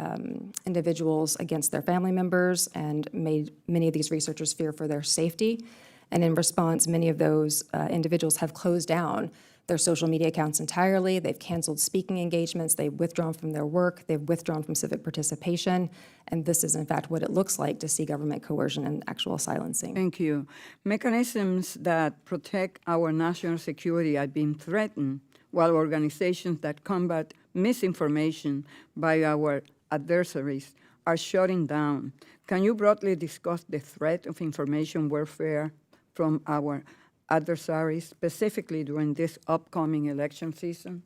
individuals against their family members, and made many of these researchers fear for their safety. And in response, many of those individuals have closed down their social media accounts entirely. They've canceled speaking engagements. They've withdrawn from their work. They've withdrawn from civic participation. And this is, in fact, what it looks like to see government coercion and actual silencing. Thank you. Mechanisms that protect our national security are being threatened, while organizations that combat misinformation by our adversaries are shutting down. Can you broadly discuss the threat of information warfare from our adversaries, specifically during this upcoming election season?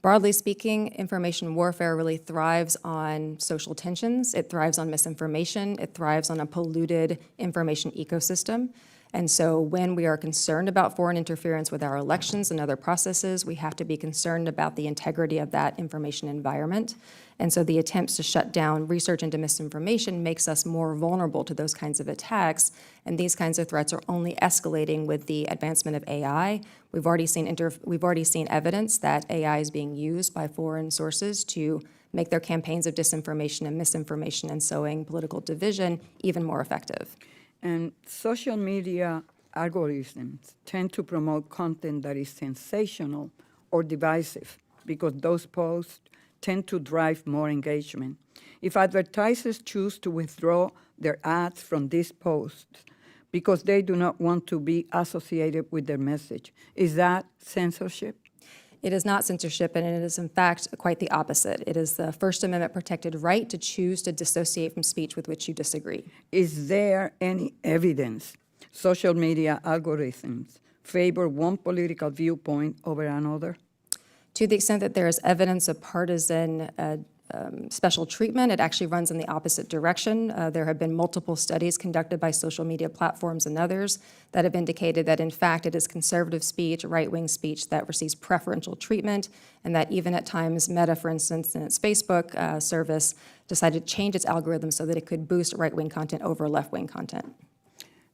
Broadly speaking, information warfare really thrives on social tensions. It thrives on misinformation. It thrives on a polluted information ecosystem. And so when we are concerned about foreign interference with our elections and other processes, we have to be concerned about the integrity of that information environment. And so the attempts to shut down research into misinformation makes us more vulnerable to those kinds of attacks. And these kinds of threats are only escalating with the advancement of AI. We've already seen evidence that AI is being used by foreign sources to make their campaigns of disinformation and misinformation and sowing political division even more effective. And social media algorithms tend to promote content that is sensational or divisive because those posts tend to drive more engagement. If advertisers choose to withdraw their ads from these posts because they do not want to be associated with their message, is that censorship? It is not censorship, and it is, in fact, quite the opposite. It is the First Amendment-protected right to choose to dissociate from speech with which you disagree. Is there any evidence social media algorithms favor one political viewpoint over another? To the extent that there is evidence of partisan special treatment, it actually runs in the opposite direction. There have been multiple studies conducted by social media platforms and others that have indicated that, in fact, it is conservative speech, right-wing speech that receives preferential treatment, and that even at times Meta, for instance, in its Facebook service, decided to change its algorithm so that it could boost right-wing content over left-wing content.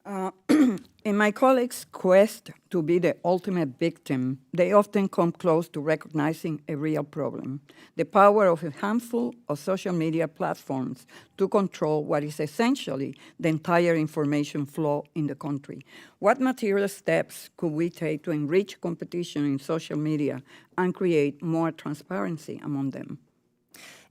In my colleagues' quest to be the ultimate victim, they often come close to recognizing a real problem: the power of a handful of social media platforms to control what is essentially the entire information flow in the country. What material steps could we take to enrich competition in social media and create more transparency among them?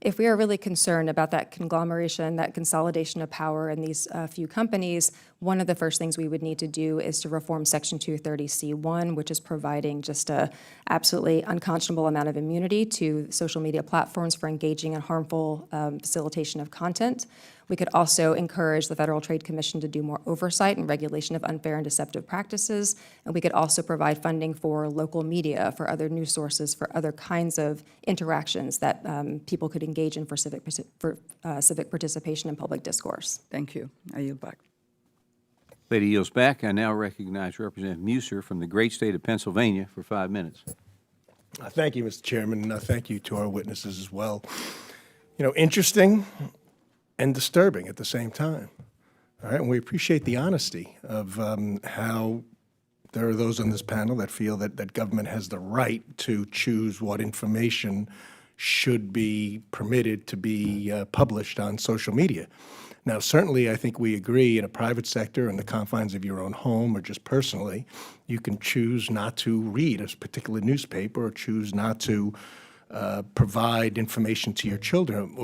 If we are really concerned about that conglomeration, that consolidation of power in these few companies, one of the first things we would need to do is to reform Section 230C1, which is providing just a absolutely unconscionable amount of immunity to social media platforms for engaging in harmful facilitation of content. We could also encourage the Federal Trade Commission to do more oversight and regulation of unfair and deceptive practices, and we could also provide funding for local media, for other news sources, for other kinds of interactions that people could engage in for civic participation in public discourse. Thank you. I yield back. Lady yields back. I now recognize Representative Meuser from the great state of Pennsylvania for 5 minutes. Thank you, Mr. Chairman, and thank you to our witnesses as well. You know, interesting and disturbing at the same time. All right, and we appreciate the honesty of how there are those on this panel that feel that government has the right to choose what information should be permitted to be published on social media. Now, certainly, I think we agree in a private sector, in the confines of your own home, or just personally, you can choose not to read a particular newspaper or choose not to provide information to your children,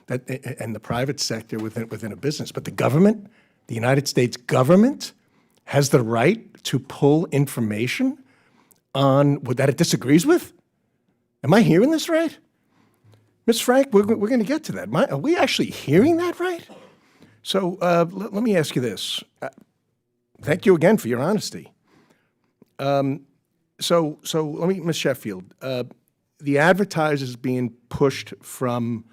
and the private sector within a business. But the government, the United States government, has the right to pull information on that it disagrees with? Am I hearing this right? Ms. Frank, we're going to get to that. Are we actually hearing that right? So let me ask you this. Thank you again for your honesty. So let me, Ms. Sheffield, the advertisers being pushed from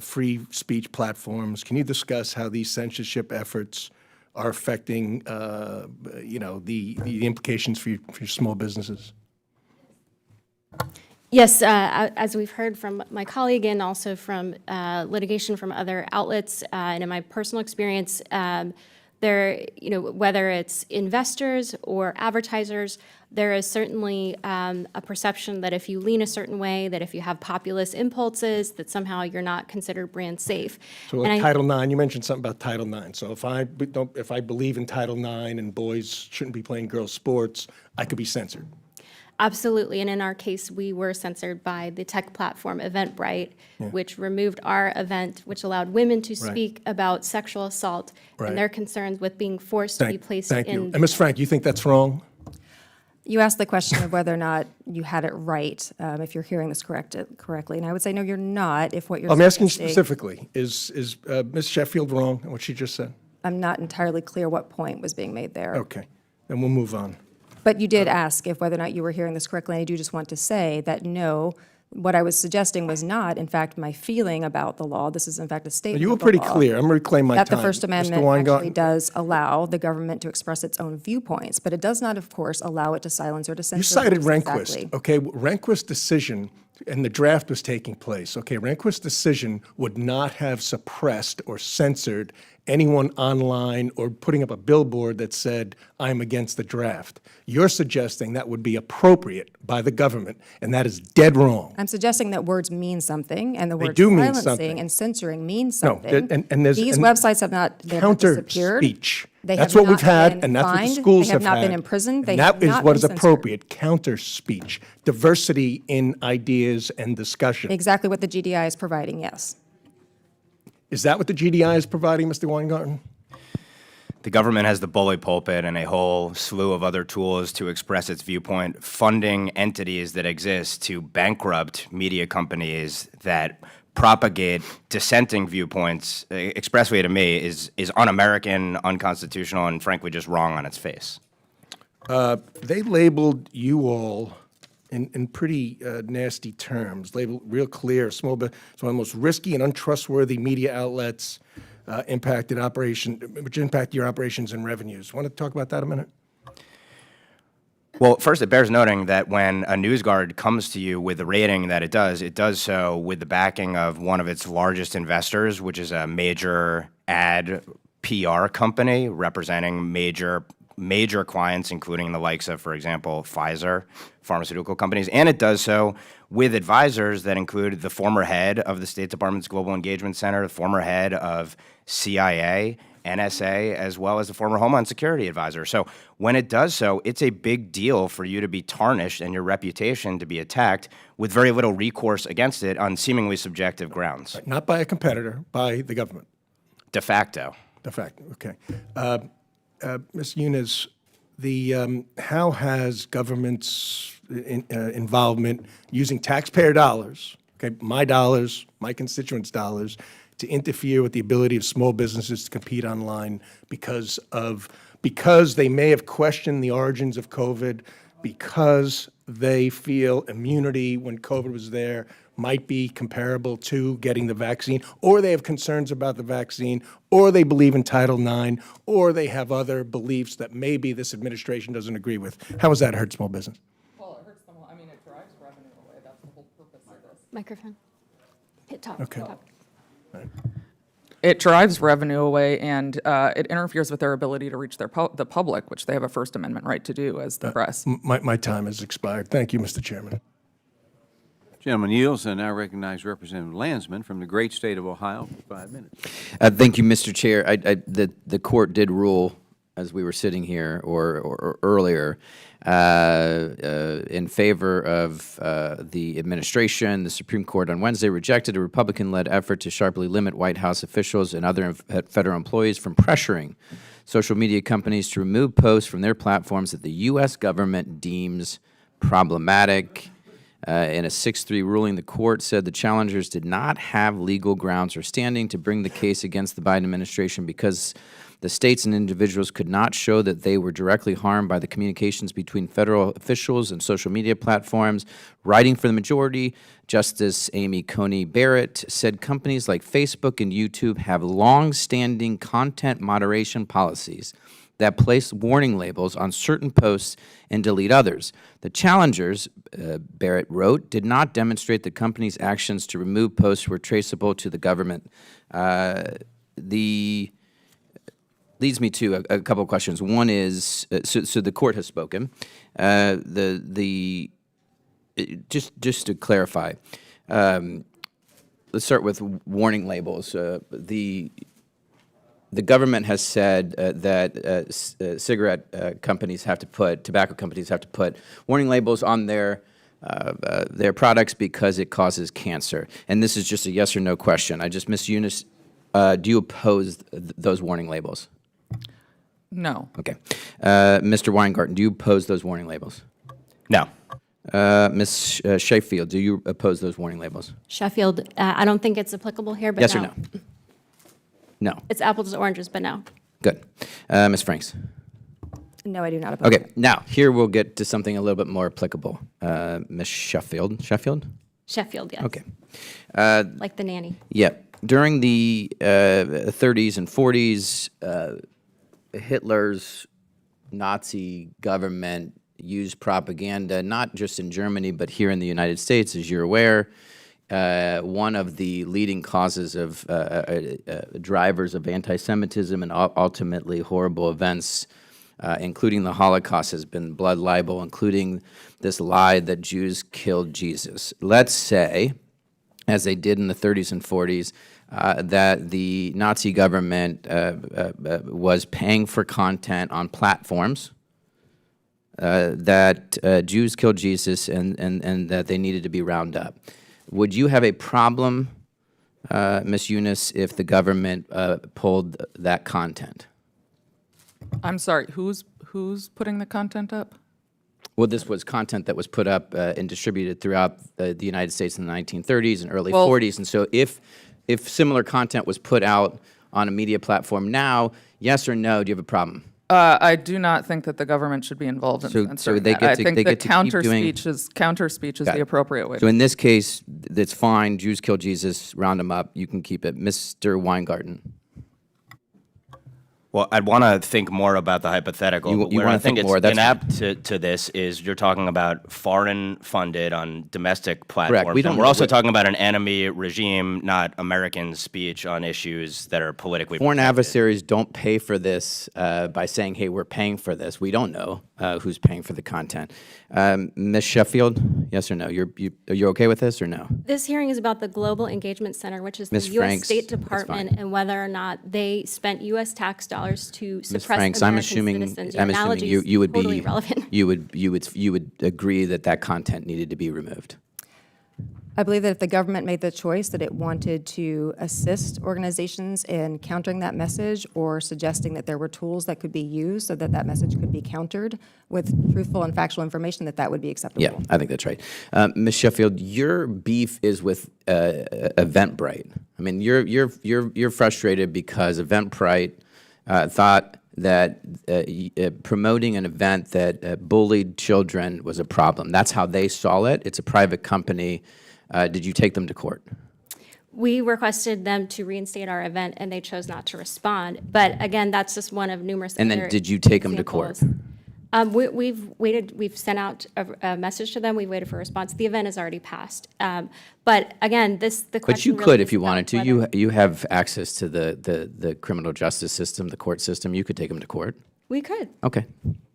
free speech platforms, can you discuss how these censorship efforts are affecting, the implications for your small businesses? Yes, as we've heard from my colleague and also from litigation from other outlets, and in my personal experience, whether it's investors or advertisers, there is certainly a perception that if you lean a certain way, that if you have populist impulses, that somehow you're not considered brand safe. So like Title IX, you mentioned something about Title IX. So if I believe in Title IX and boys shouldn't be playing girls' sports, I could be censored. Absolutely, and in our case, we were censored by the tech platform Eventbrite, which removed our event, which allowed women to speak about sexual assault and their concerns with being forced to be placed in. Thank you. And Ms. Frank, you think that's wrong? You asked the question of whether or not you had it right, if you're hearing this correctly, and I would say no, you're not. If what you're I'm asking specifically, is Ms. Sheffield wrong in what she just said? I'm not entirely clear what point was being made there. Okay, then we'll move on. But you did ask if whether or not you were hearing this correctly, and I do just want to say that no, what I was suggesting was not, in fact, my feeling about the law. This is, in fact, a statement You were of the pretty law, clear. I'm going to reclaim my time. that the First Amendment Mr. Weingarten? actually does allow the government to express its own viewpoints, but it does not, of course, allow it to silence or to censor. You cited those. Rehnquist. Exactly. Okay, Rehnquist's decision, and the draft was taking place. Okay, Rehnquist's decision would not have suppressed or censored anyone online or putting up a billboard that said, I'm against the draft. You're suggesting that would be appropriate by the government, and that is dead wrong. I'm suggesting that words mean something, and the They word do mean silencing something. and censoring means No, something. and there's These and websites have not disappeared. Counter-speech. They That's have what we've not had, been and that's what the fined. schools They have not had. been imprisoned. They And have that is not what been is censored. appropriate, counter-speech, diversity in ideas and discussion. Exactly what the GDI is providing, yes. Is that what the GDI is providing, Mr. Weingarten? The government has the bully pulpit and a whole slew of other tools to express its viewpoint, funding entities that exist to bankrupt media companies that propagate dissenting viewpoints, expressly to me, is un-American, unconstitutional, and frankly just wrong on its face. They labeled you all in pretty nasty terms, labeled Real Clear, it's one of the most risky and untrustworthy media outlets which impact your operations and revenues. Want to talk about that a minute? Well, first, it bears noting that when a news guard comes to you with the rating that it does so with the backing of one of its largest investors, which is a major ad PR company representing major clients, including the likes of, for example, Pfizer, pharmaceutical companies, and it does so with advisors that include the former head of the State Department's Global Engagement Center, the former head of CIA, NSA, as well as the former Homeland Security advisor. So when it does so, it's a big deal for you to be tarnished and your reputation to be attacked with very little recourse against it on seemingly subjective grounds. Not by a competitor, by the government. De facto. De facto, okay. Ms. Younes, how has government's involvement using taxpayer dollars, okay, my dollars, my constituents' dollars, to interfere with the ability of small businesses to compete online because they may have questioned the origins of COVID, because they feel immunity when COVID was there might be comparable to getting the vaccine, or they have concerns about the vaccine, or they believe in Title IX, or they have other beliefs that maybe this administration doesn't agree with? How has that hurt small business? Well, it hurts them. I mean, it drives revenue away. That's the whole purpose of this. Microphone. Hit top. Okay. Top. It drives revenue away, and it interferes with their ability to reach the public, which they have a First Amendment right to do as the press. My time has expired. Thank you, Mr. Chairman. Gentleman yields, and now recognize Representative Landsman from the great state of Ohio for 5 minutes. Thank you, Mr. Chair. The court did rule, as we were sitting here or earlier, in favor of the administration. The Supreme Court on Wednesday rejected a Republican-led effort to sharply limit White House officials and other federal employees from pressuring social media companies to remove posts from their platforms that the U.S. government deems problematic. In a 6-3 ruling, the court said the challengers did not have legal grounds or standing to bring the case against the Biden administration because the states and individuals could not show that they were directly harmed by the communications between federal officials and social media platforms. Writing for the majority, Justice Amy Coney Barrett said companies like Facebook and YouTube have long-standing content moderation policies that place warning labels on certain posts and delete others. The challengers, Barrett wrote, did not demonstrate the company's actions to remove posts were traceable to the government. Leads me to a couple of questions. One is, so the court has spoken. Just to clarify, let's start with warning labels. The government has said that cigarette companies have to put, tobacco companies have to put warning labels on their products because it causes cancer. And this is just a yes or no question. Ms. Younes, do you oppose those warning labels? No. Okay. Mr. Weingarten, do you oppose those warning labels? No. Ms. Sheffield, do you oppose those warning labels? Sheffield, I don't think it's applicable here, but Yes no. or no? No. It's apples to oranges, but no. Good. Ms. Franks? No, I do not oppose Okay. it. Now, here we'll get to something a little bit more applicable. Ms. Sheffield? Sheffield? Sheffield, yes. Okay. Like the nanny. Yeah. During the 30s and 40s, Hitler's Nazi government used propaganda, not just in Germany, but here in the United States, as you're aware. One of the leading causes of drivers of anti-Semitism and ultimately horrible events, including the Holocaust, has been blood libel, including this lie that Jews killed Jesus. Let's say, as they did in the 30s and 40s, that the Nazi government was paying for content on platforms that Jews killed Jesus and that they needed to be rounded up. Would you have a problem, Ms. Younes, if the government pulled that content? I'm sorry, who's putting the content up? Well, this was content that was put up and distributed throughout the United States in the 1930s and early 40s. And so if similar content was put out on a media platform now, yes or no, do you have a problem? I do not think that the government should be involved in So censoring they that. get I to- think they that get to keep doing- counter speech is the appropriate way. So in this case, that's fine. Jews kill Jesus, round them up. You can keep it. Mr. Weingarten. Well, I'd want to think more about the hypothetical. You but where wanna I think think it's more, that's inapt to this is you're talking about foreign funded on domestic platforms. We don't and we're know also what- talking about an enemy regime, not American speech on issues that are politically Foreign protected. adversaries don't pay for this by saying, hey, we're paying for this. We don't know who's paying for the content. Ms. Sheffield, yes or no? Are you okay with this or no? This hearing is about the Global Engagement Center, which is the Ms. U.S. Franks, State that's Department, fine. and whether or not they spent U.S. tax dollars to Ms. suppress Franks, American I'm assuming citizens. Your I'm assuming analogy you is would totally be irrelevant. you would agree that that content needed to be removed. I believe that if the government made the choice that it wanted to assist organizations in countering that message or suggesting that there were tools that could be used so that that message could be countered with truthful and factual information, that that would be acceptable. Yeah, I think that's right. Ms. Sheffield, your beef is with Eventbrite. I mean, you're frustrated because Eventbrite thought that promoting an event that bullied children was a problem. That's how they saw it. It's a private company. Did you take them to court? We requested them to reinstate our event, and they chose not to respond. But again, that's just one of numerous And then other did you take them to court? examples. We've waited, we've sent out a message to them, we waited for a response. The event has already passed. But again, the But question you really could is if you about wanted to. whether- You have access to the criminal justice system, the court system. You could take them to court. We could. Okay.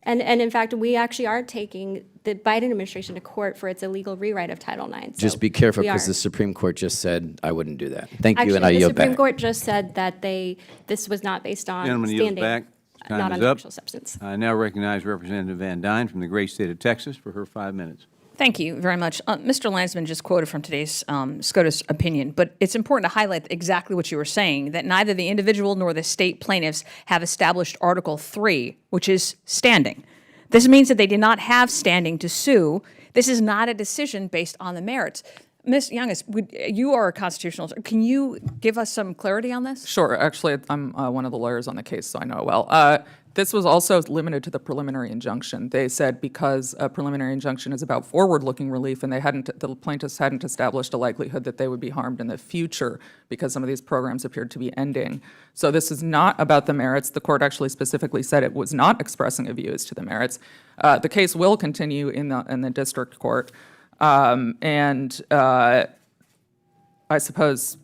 And in fact, we actually are taking the Biden administration to court for its illegal rewrite of Title IX. Just So be careful we because are. the Supreme Court just said I wouldn't do that. Thank you, Actually, and I the yield Supreme back. Court just said that this was not based on Gentleman yields standing, back. Time not is on up. actual substance. I now recognize Representative Van Duyne from the great state of Texas for her 5 minutes. Thank you very much. Mr. Landsman just quoted from today's SCOTUS opinion, but it's important to highlight exactly what you were saying, that neither the individual nor the state plaintiffs have established Article 3, which is standing. This means that they did not have standing to sue. This is not a decision based on the merits. Ms. Younes, you are a constitutional. Can you give us some clarity on this? Sure. Actually, I'm one of the lawyers on the case, so I know it well. This was also limited to the preliminary injunction. They said because a preliminary injunction is about forward-looking relief, and the plaintiffs hadn't established a likelihood that they would be harmed in the future because some of these programs appeared to be ending. So this is not about the merits. The court actually specifically said it was not expressing a view as to the merits. The case will continue in the district court, and I suppose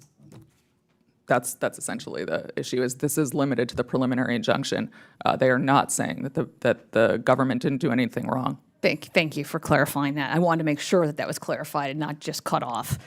that's essentially the issue. Is this is limited to the preliminary injunction? They are not saying that the government didn't do anything wrong. Thank you for clarifying that. I wanted to make sure that that was clarified and not just cut off.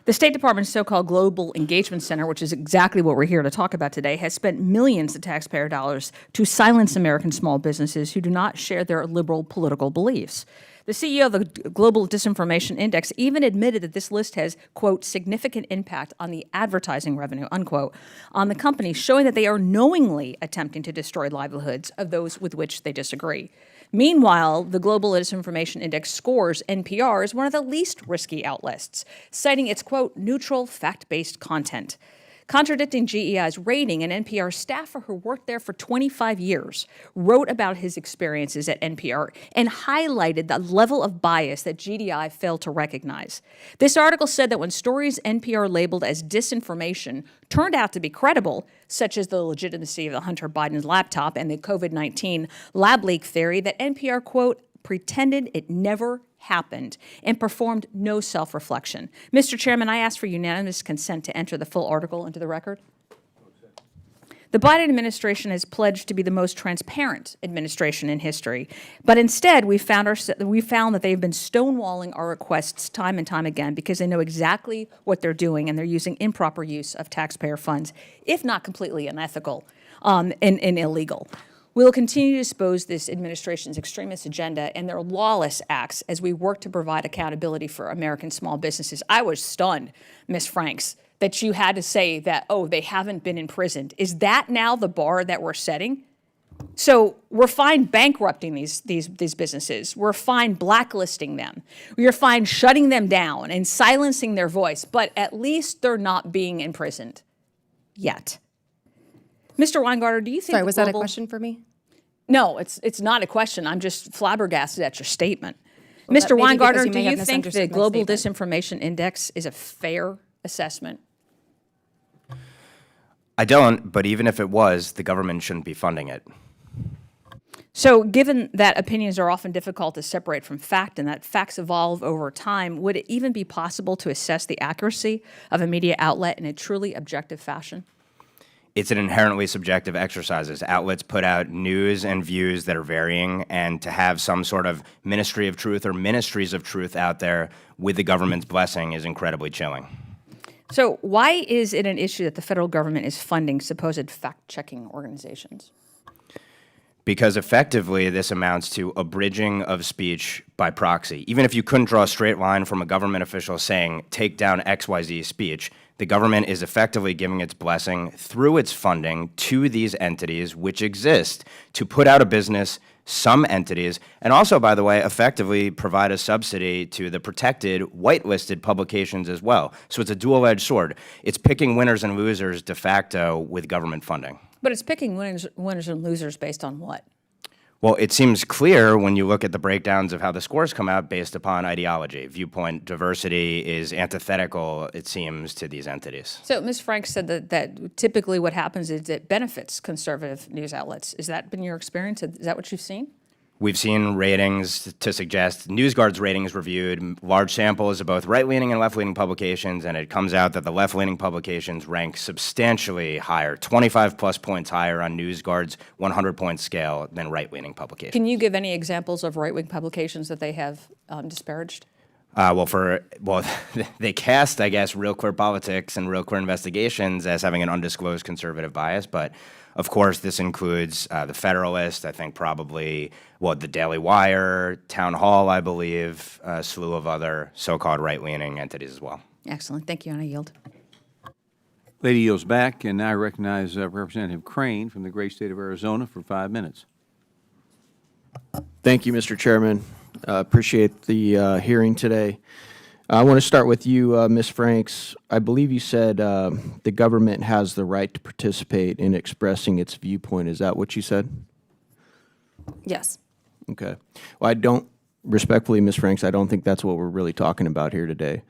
The State Department's so-called Global Engagement Center, which is exactly what we're here to talk about today, has spent millions of taxpayer dollars to silence American small businesses who do not share their liberal political beliefs. The CEO of the Global Disinformation Index even admitted that this list has, quote, significant impact on the advertising revenue, unquote, on the company, showing that they are knowingly attempting to destroy livelihoods of those with which they disagree. Meanwhile, the Global Disinformation Index scores NPR as one of the least risky outlets, citing its, quote, neutral, fact-based content. Contradicting GEI's rating, an NPR staffer who worked there for 25 years wrote about his experiences at NPR and highlighted the level of bias that GDI failed to recognize. This article said that when stories NPR labeled as disinformation turned out to be credible, such as the legitimacy of the Hunter Biden laptop and the COVID-19 lab leak theory, that NPR, quote, pretended it never happened and performed no self-reflection. Mr. Chairman, I ask for unanimous consent to enter the full article into the record. The Biden administration has pledged to be the most transparent administration in history, but instead we found that they've been stonewalling our requests time and time again because they know exactly what they're doing and they're using improper use of taxpayer funds, if not completely unethical and illegal. We will continue to expose this administration's extremist agenda and their lawless acts as we work to provide accountability for American small businesses. I was stunned, Ms. Franks, that you had to say that, oh, they haven't been imprisoned. Is that now the bar that we're setting? So we're fine bankrupting these businesses. We're fine blacklisting them. We're fine shutting them down and silencing their voice, but at least they're not being imprisoned yet. Mr. Weingarten, do you think Sorry, was that a question for me? No, it's not a question. I'm just flabbergasted at your statement. Well, Mr. that may be because Weingarten, you do may you have think the misunderstood my Global statement. Disinformation Index is a fair assessment? I don't, but even if it was, the government shouldn't be funding it. So given that opinions are often difficult to separate from fact and that facts evolve over time, would it even be possible to assess the accuracy of a media outlet in a truly objective fashion? It's an inherently subjective exercise. As outlets put out news and views that are varying, and to have some sort of ministry of truth or ministries of truth out there with the government's blessing is incredibly chilling. So why is it an issue that the federal government is funding supposed fact-checking organizations? Because effectively, this amounts to abridging of speech by proxy. Even if you couldn't draw a straight line from a government official saying, take down XYZ speech, the government is effectively giving its blessing through its funding to these entities which exist to put out of business some entities, and also, by the way, effectively provide a subsidy to the protected, whitelisted publications as well. So it's a dual-edged sword. It's picking winners and losers de facto with government funding. But it's picking winners and losers based on what? Well, it seems clear when you look at the breakdowns of how the scores come out based upon ideology. Viewpoint diversity is antithetical, it seems, to these entities. So Ms. Frank said that typically what happens is it benefits conservative news outlets. Has that been your experience? Is that what you've seen? We've seen ratings to suggest, NewsGuard's ratings reviewed large samples of both right-leaning and left-leaning publications, and it comes out that the left-leaning publications rank substantially higher, 25-plus points higher on NewsGuard's 100-point scale than right-leaning publications. Can you give any examples of right-wing publications that they have disparaged? They cast, I guess, RealClearPolitics and RealClearInvestigations as having an undisclosed conservative bias, but of course this includes the Federalist, I think probably, the Daily Wire, Town Hall, I believe, a slew of other so-called right-leaning entities as well. Excellent. Thank you, and I yield. Lady yields back, and now I recognize Representative Crane from the great state of Arizona for 5 minutes. Thank you, Mr. Chairman. Appreciate the hearing today. I want to start with you, Ms. Franks. I believe you said the government has the right to participate in expressing its viewpoint. Is that what you said? Yes. Okay. Well, I don't, respectfully, Ms. Franks, I don't think that's what we're really talking about here today.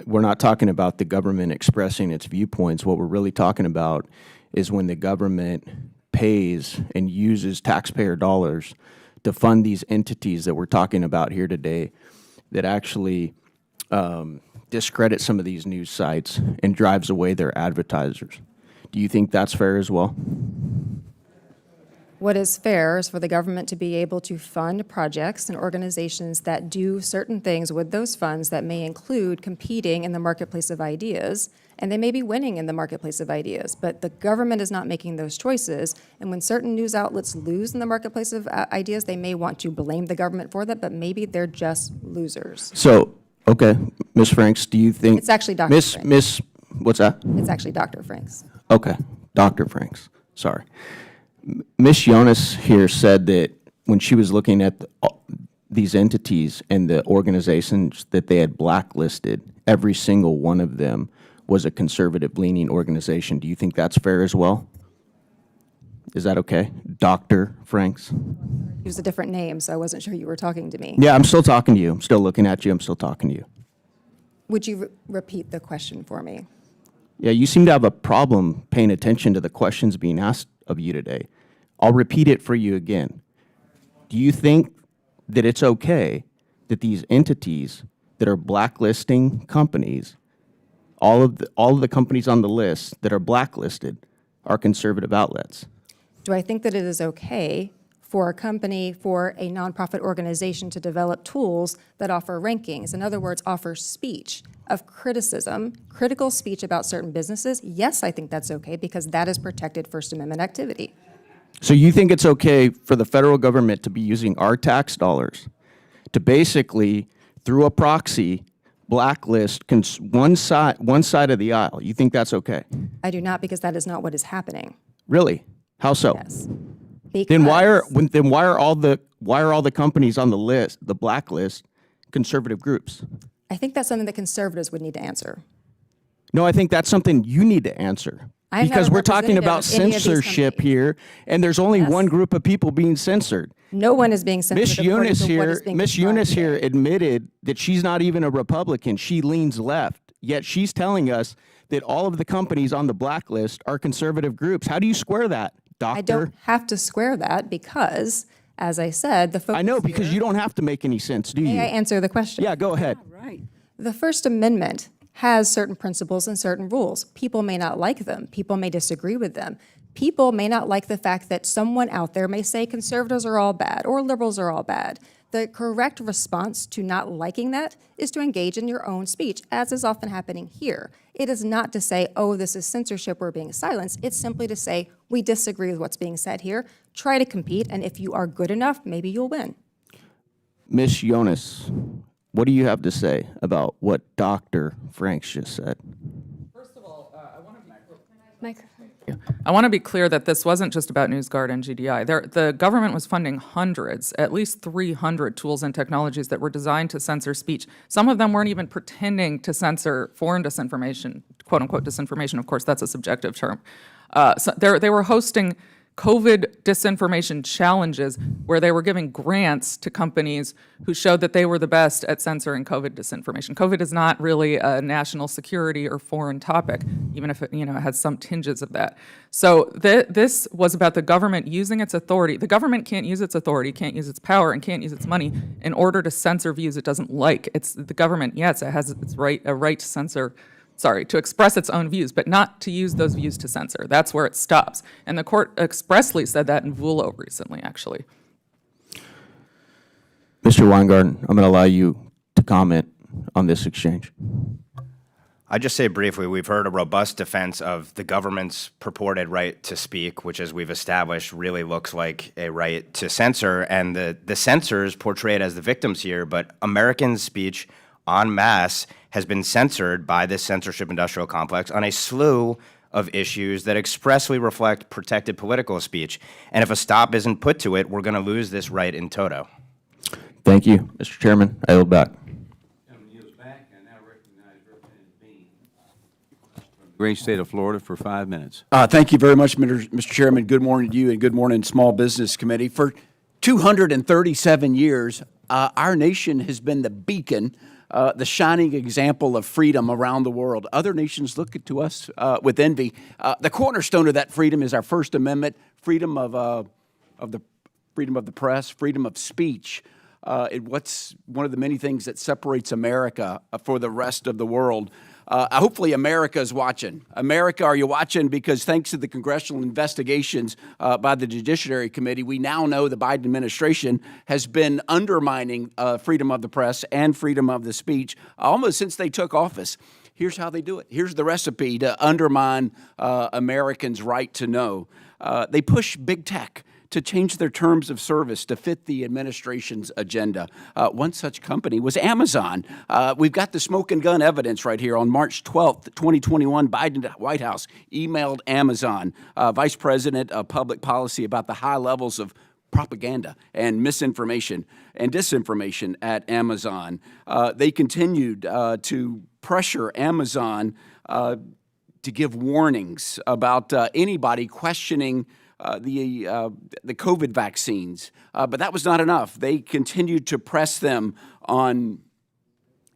We're not talking about the government expressing its viewpoints. What we're really talking about is when the government pays and uses taxpayer dollars to fund these entities that we're talking about here today that actually discredit some of these news sites and drives away their advertisers. Do you think that's fair as well? What is fair is for the government to be able to fund projects and organizations that do certain things with those funds that may include competing in the marketplace of ideas, and they may be winning in the marketplace of ideas, but the government is not making those choices, and when certain news outlets lose in the marketplace of ideas, they may want to blame the government for that, but maybe they're just losers. So, okay, Ms. Franks, do you think... It's actually Dr. Franks. What's that? It's actually Dr. Franks. Okay, Dr. Franks, sorry. Ms. Younes here said that when she was looking at these entities and the organizations that they had blacklisted, every single one of them was a conservative-leaning organization. Do you think that's fair as well? Is that okay? Dr. Franks? Use a different name, so I wasn't sure you were talking to me. Yeah, I'm still talking to you. I'm still looking at you. I'm still talking to you. Would you repeat the question for me? Yeah, you seem to have a problem paying attention to the questions being asked of you today. I'll repeat it for you again. Do you think that it's okay that these entities that are blacklisting companies, all of the companies on the list that are blacklisted are conservative outlets? Do I think that it is okay for a company, for a nonprofit organization to develop tools that offer rankings, in other words, offer speech of criticism, critical speech about certain businesses? Yes, I think that's okay because that is protected First Amendment activity. So you think it's okay for the federal government to be using our tax dollars to basically, through a proxy, blacklist one side of the aisle? You think that's okay? I do not, because that is not what is happening. Really? How so? Yes. Then why are all the companies on the list, the blacklist, conservative groups? I think that's something that conservatives would need to answer. No, I think that's something you need to answer. I'm not Because a we're talking about representative of any of these censorship companies. here, and there's only Yes. one group of people being censored. No one is being censored. Miss according Younes to what here, is being Miss described Younes here today. admitted that she's not even a Republican. She leans left, yet she's telling us that all of the companies on the blacklist are conservative groups. How do you square that, doctor? I don't have to square that because, as I said, the focus I know, because here- you don't have to make any sense, do you? May I answer the question? Yeah, go ahead. Right. The First Amendment has certain principles and certain rules. People may not like them. People may disagree with them. People may not like the fact that someone out there may say conservatives are all bad or liberals are all bad. The correct response to not liking that is to engage in your own speech, as is often happening here. It is not to say, oh, this is censorship, we're being silenced. It's simply to say, we disagree with what's being said here. Try to compete, and if you are good enough, maybe you'll win. Ms. Younes, what do you have to say about what Dr. Franks just said? Microphone. I want to be clear that this wasn't just about NewsGuard and GDI. The government was funding hundreds, at least 300 tools and technologies that were designed to censor speech. Some of them weren't even pretending to censor foreign disinformation, quote unquote disinformation. Of course, that's a subjective term. So they were hosting COVID disinformation challenges where they were giving grants to companies who showed that they were the best at censoring COVID disinformation. COVID is not really a national security or foreign topic, even if it has some tinges of that. So this was about the government using its authority. The government can't use its authority, can't use its power, and can't use its money in order to censor views it doesn't like. It's the government, yes, it has a right to censor. To express its own views, but not to use those views to censor. That's where it stops. And the court expressly said that in Vulo recently, actually. Mr. Weingarten, I'm going to allow you to comment on this exchange. I just say briefly, we've heard a robust defense of the government's purported right to speak, which, as we've established, really looks like a right to censor. And the censors portrayed as the victims here, but American speech en masse has been censored by this censorship-industrial complex on a slew of issues that expressly reflect protected political speech. And if a stop isn't put to it, we're going to lose this right in toto. Thank you, Mr. Chairman. I yield back. Back. I now recognize Representative Duyne from the great state of Florida for 5 minutes. Thank you very much, Mr. Chairman. Good morning to you, and good morning, Small Business Committee. For 237 years, our nation has been the beacon, the shining example of freedom around the world. Other nations look to us with envy. The cornerstone of that freedom is our First Amendment, freedom of the press, freedom of speech. What's one of the many things that separates America for the rest of the world. Hopefully America is watching. America, are you watching? Because thanks to the congressional investigations by the Judiciary Committee, we now know the Biden administration has been undermining freedom of the press and freedom of the speech almost since they took office. Here's how they do it. Here's the recipe to undermine Americans' right to know. They push big tech to change their terms of service to fit the administration's agenda. One such company was Amazon. We've got the smoke and gun evidence right here. On March 12th, 2021, Biden White House emailed Amazon, Vice President of Public Policy, about the high levels of propaganda and misinformation and disinformation at Amazon. They continued to pressure Amazon to give warnings about anybody questioning the COVID vaccines. But that was not enough. They continued to press them on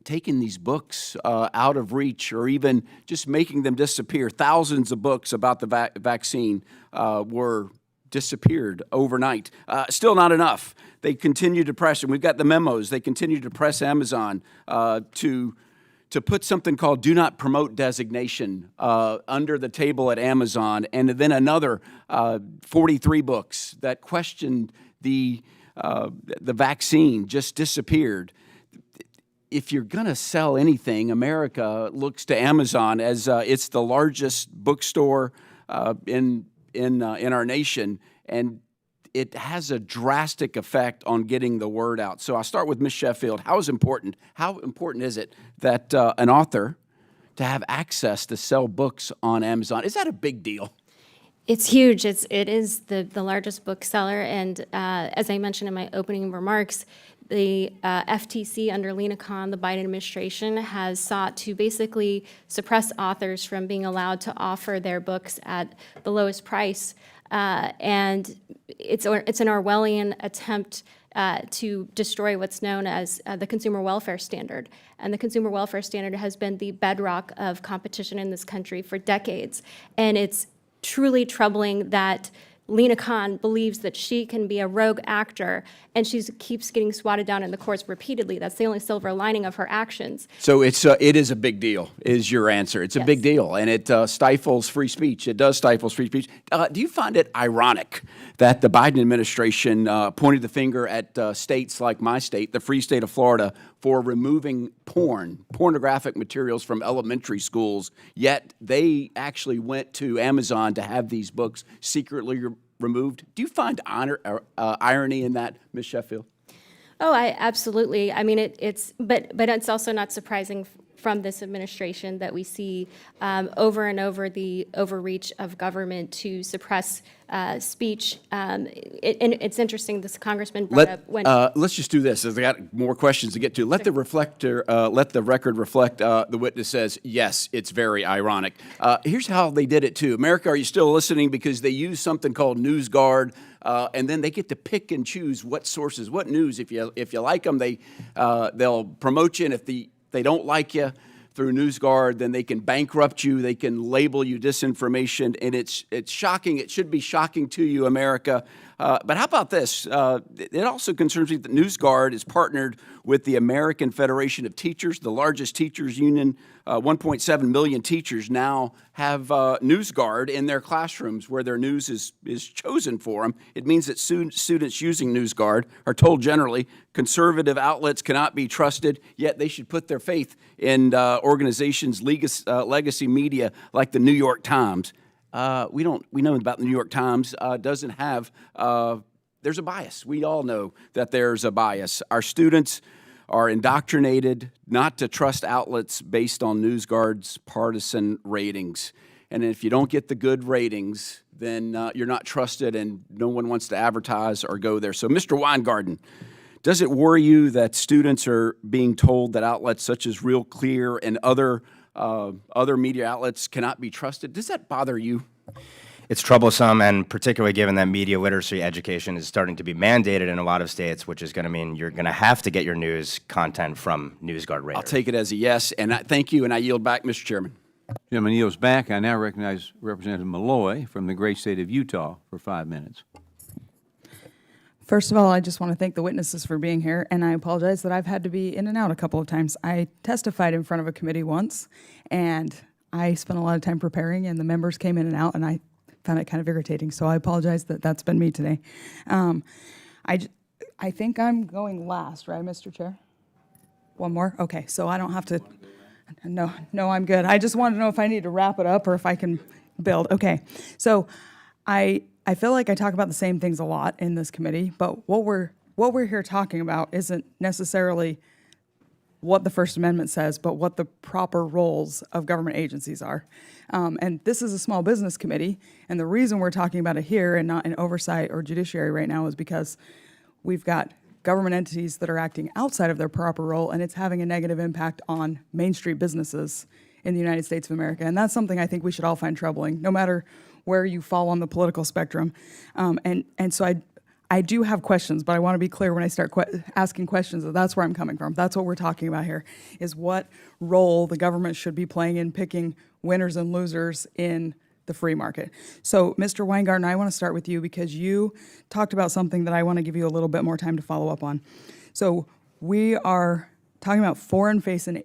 taking these books out of reach or even just making them disappear. Thousands of books about the vaccine were disappeared overnight. Still not enough. They continued to press, and we've got the memos. They continued to press Amazon to put something called do not promote designation under the table at Amazon, and then another 43 books that questioned the vaccine just disappeared. If you're going to sell anything, America looks to Amazon as it's the largest bookstore in our nation, and it has a drastic effect on getting the word out. So I'll start with Ms. Sheffield. How important is it that an author to have access to sell books on Amazon? Is that a big deal? It's huge. It is the largest bookseller, and as I mentioned in my opening remarks, the FTC under Lena Khan, the Biden administration, has sought to basically suppress authors from being allowed to offer their books at the lowest price. And it's an Orwellian attempt to destroy what's known as the Consumer Welfare Standard. And the Consumer Welfare Standard has been the bedrock of competition in this country for decades. And it's truly troubling that Lena Khan believes that she can be a rogue actor, and she keeps getting swatted down in the courts repeatedly. That's the only silver lining of her actions. So it is a big deal, is your answer. It's a big deal, and it stifles free speech. It does stifle free speech. Do you find it ironic that the Biden administration pointed the finger at states like my state, the free state of Florida, for removing pornographic materials from elementary schools, yet they actually went to Amazon to have these books secretly removed? Do you find irony in that, Ms. Sheffield? Oh, I absolutely. I mean, but it's also not surprising from this administration that we see over and over the overreach of government to suppress speech. And it's interesting. This congressman brought up when. Let's just do this. As I got more questions to get to. Let the record reflect. The witness says yes. It's very ironic. Here's how they did it too. America, are you still listening? Because they use something called NewsGuard. And then they get to pick and choose what sources, what news. If you like them, they'll promote you, and if they don't like you through NewsGuard, then they can bankrupt you. They can label you disinformation, and it's shocking. It should be shocking to you, America. But how about this? It also concerns me that NewsGuard is partnered with the American Federation of Teachers, the largest teachers union. 1.7 million teachers now have NewsGuard in their classrooms where their news is chosen for them. It means that students using NewsGuard are told generally conservative outlets cannot be trusted, yet they should put their faith in organizations, legacy media like the New York Times. We know about the New York Times doesn't have, there's a bias. We all know that there's a bias. Our students are indoctrinated not to trust outlets based on NewsGuard's partisan ratings. And if you don't get the good ratings, then you're not trusted and no one wants to advertise or go there. So, Mr. Weingarten, does it worry you that students are being told that outlets such as RealClear and other media outlets cannot be trusted? Does that bother you? It's troublesome, and particularly given that media literacy education is starting to be mandated in a lot of states, which is going to mean you're going to have to get your news content from NewsGuard raters. I'll take it as a yes, and thank you, and I yield back, Mr. Chairman. Gentleman yields back. I now recognize Representative Maloy from the great state of Utah for 5 minutes. First of all, I just want to thank the witnesses for being here, and I apologize that I've had to be in and out a couple of times. I testified in front of a committee once, and I spent a lot of time preparing, and the members came in and out, and I found it kind of irritating, so I apologize that that's been me today. I think I'm going last, right, Mr. Chair? One more? Okay, so I don't have to. No, I'm good. I just wanted to know if I need to wrap it up or if I can build. Okay, so I feel like I talk about the same things a lot in this committee, but what we're here talking about isn't necessarily what the First Amendment says, but what the proper roles of government agencies are. And this is a small business committee, and the reason we're talking about it here and not in oversight or judiciary right now is because we've got government entities that are acting outside of their proper role, and it's having a negative impact on Main Street businesses in the United States of America. And that's something I think we should all find troubling, no matter where you fall on the political spectrum. And so I do have questions, but I want to be clear when I start asking questions that that's where I'm coming from. That's what we're talking about here, is what role the government should be playing in picking winners and losers in the free market. So, Mr. Weingarten, I want to start with you because you talked about something that I want to give you a little bit more time to follow up on. So, we are talking about foreign-facing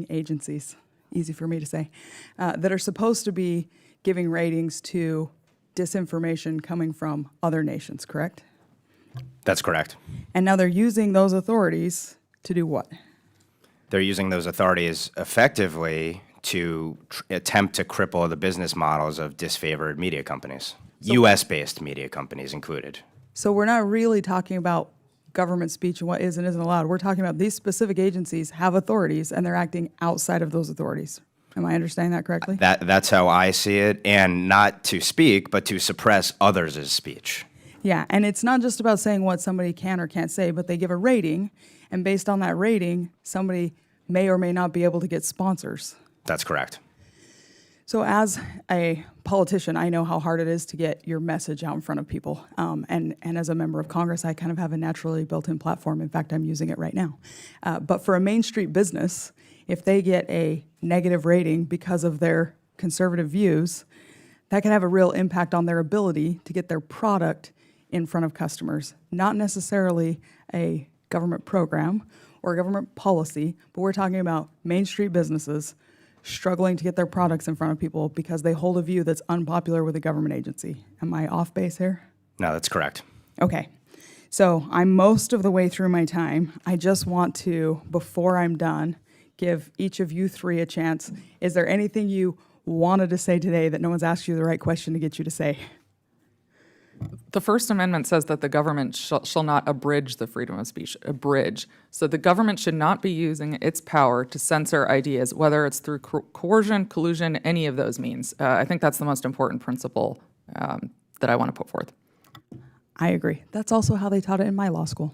agencies, easy for me to say, that are supposed to be giving ratings to disinformation coming from other nations, correct? That's correct. And now they're using those authorities to do what? They're using those authorities effectively to attempt to cripple the business models of disfavored media companies, U.S.-based media companies included. So we're not really talking about government speech and what is and isn't allowed. We're talking about these specific agencies have authorities, and they're acting outside of those authorities. Am I understanding that correctly? That's how I see it, and not to speak, but to suppress others' speech. Yeah, and it's not just about saying what somebody can or can't say, but they give a rating, and based on that rating, somebody may or may not be able to get sponsors. That's correct. So as a politician, I know how hard it is to get your message out in front of people. And as a member of Congress, I kind of have a naturally built-in platform. In fact, I'm using it right now. But for a Main Street business, if they get a negative rating because of their conservative views, that can have a real impact on their ability to get their product in front of customers. Not necessarily a government program or government policy, but we're talking about Main Street businesses struggling to get their products in front of people because they hold a view that's unpopular with a government agency. Am I off base here? No, that's correct. Okay. So I'm most of the way through my time. I just want to, before I'm done, give each of you three a chance. Is there anything you wanted to say today that no one's asked you the right question to get you to say? The First Amendment says that the government shall not abridge the freedom of speech. Abridge. So the government should not be using its power to censor ideas, whether it's through coercion, collusion, any of those means. I think that's the most important principle that I want to put forth. I agree. That's also how they taught it in my law school.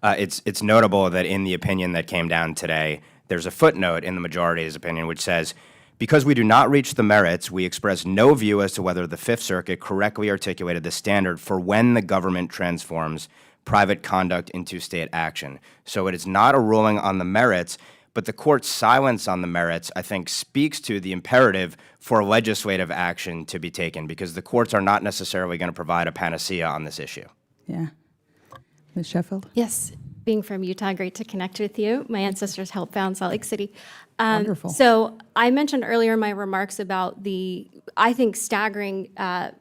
It's notable that in the opinion that came down today, there's a footnote in the majority's opinion which says, because we do not reach the merits, we express no view as to whether the Fifth Circuit correctly articulated the standard for when the government transforms private conduct into state action. So it is not a ruling on the merits, but the court's silence on the merits, I think, speaks to the imperative for legislative action to be taken, because the courts are not necessarily going to provide a panacea on this issue. Yeah. Ms. Sheffield? Yes, being from Utah, great to connect with you. My ancestors helped found Salt Lake City. Wonderful. So I mentioned earlier in my remarks about the, I think, staggering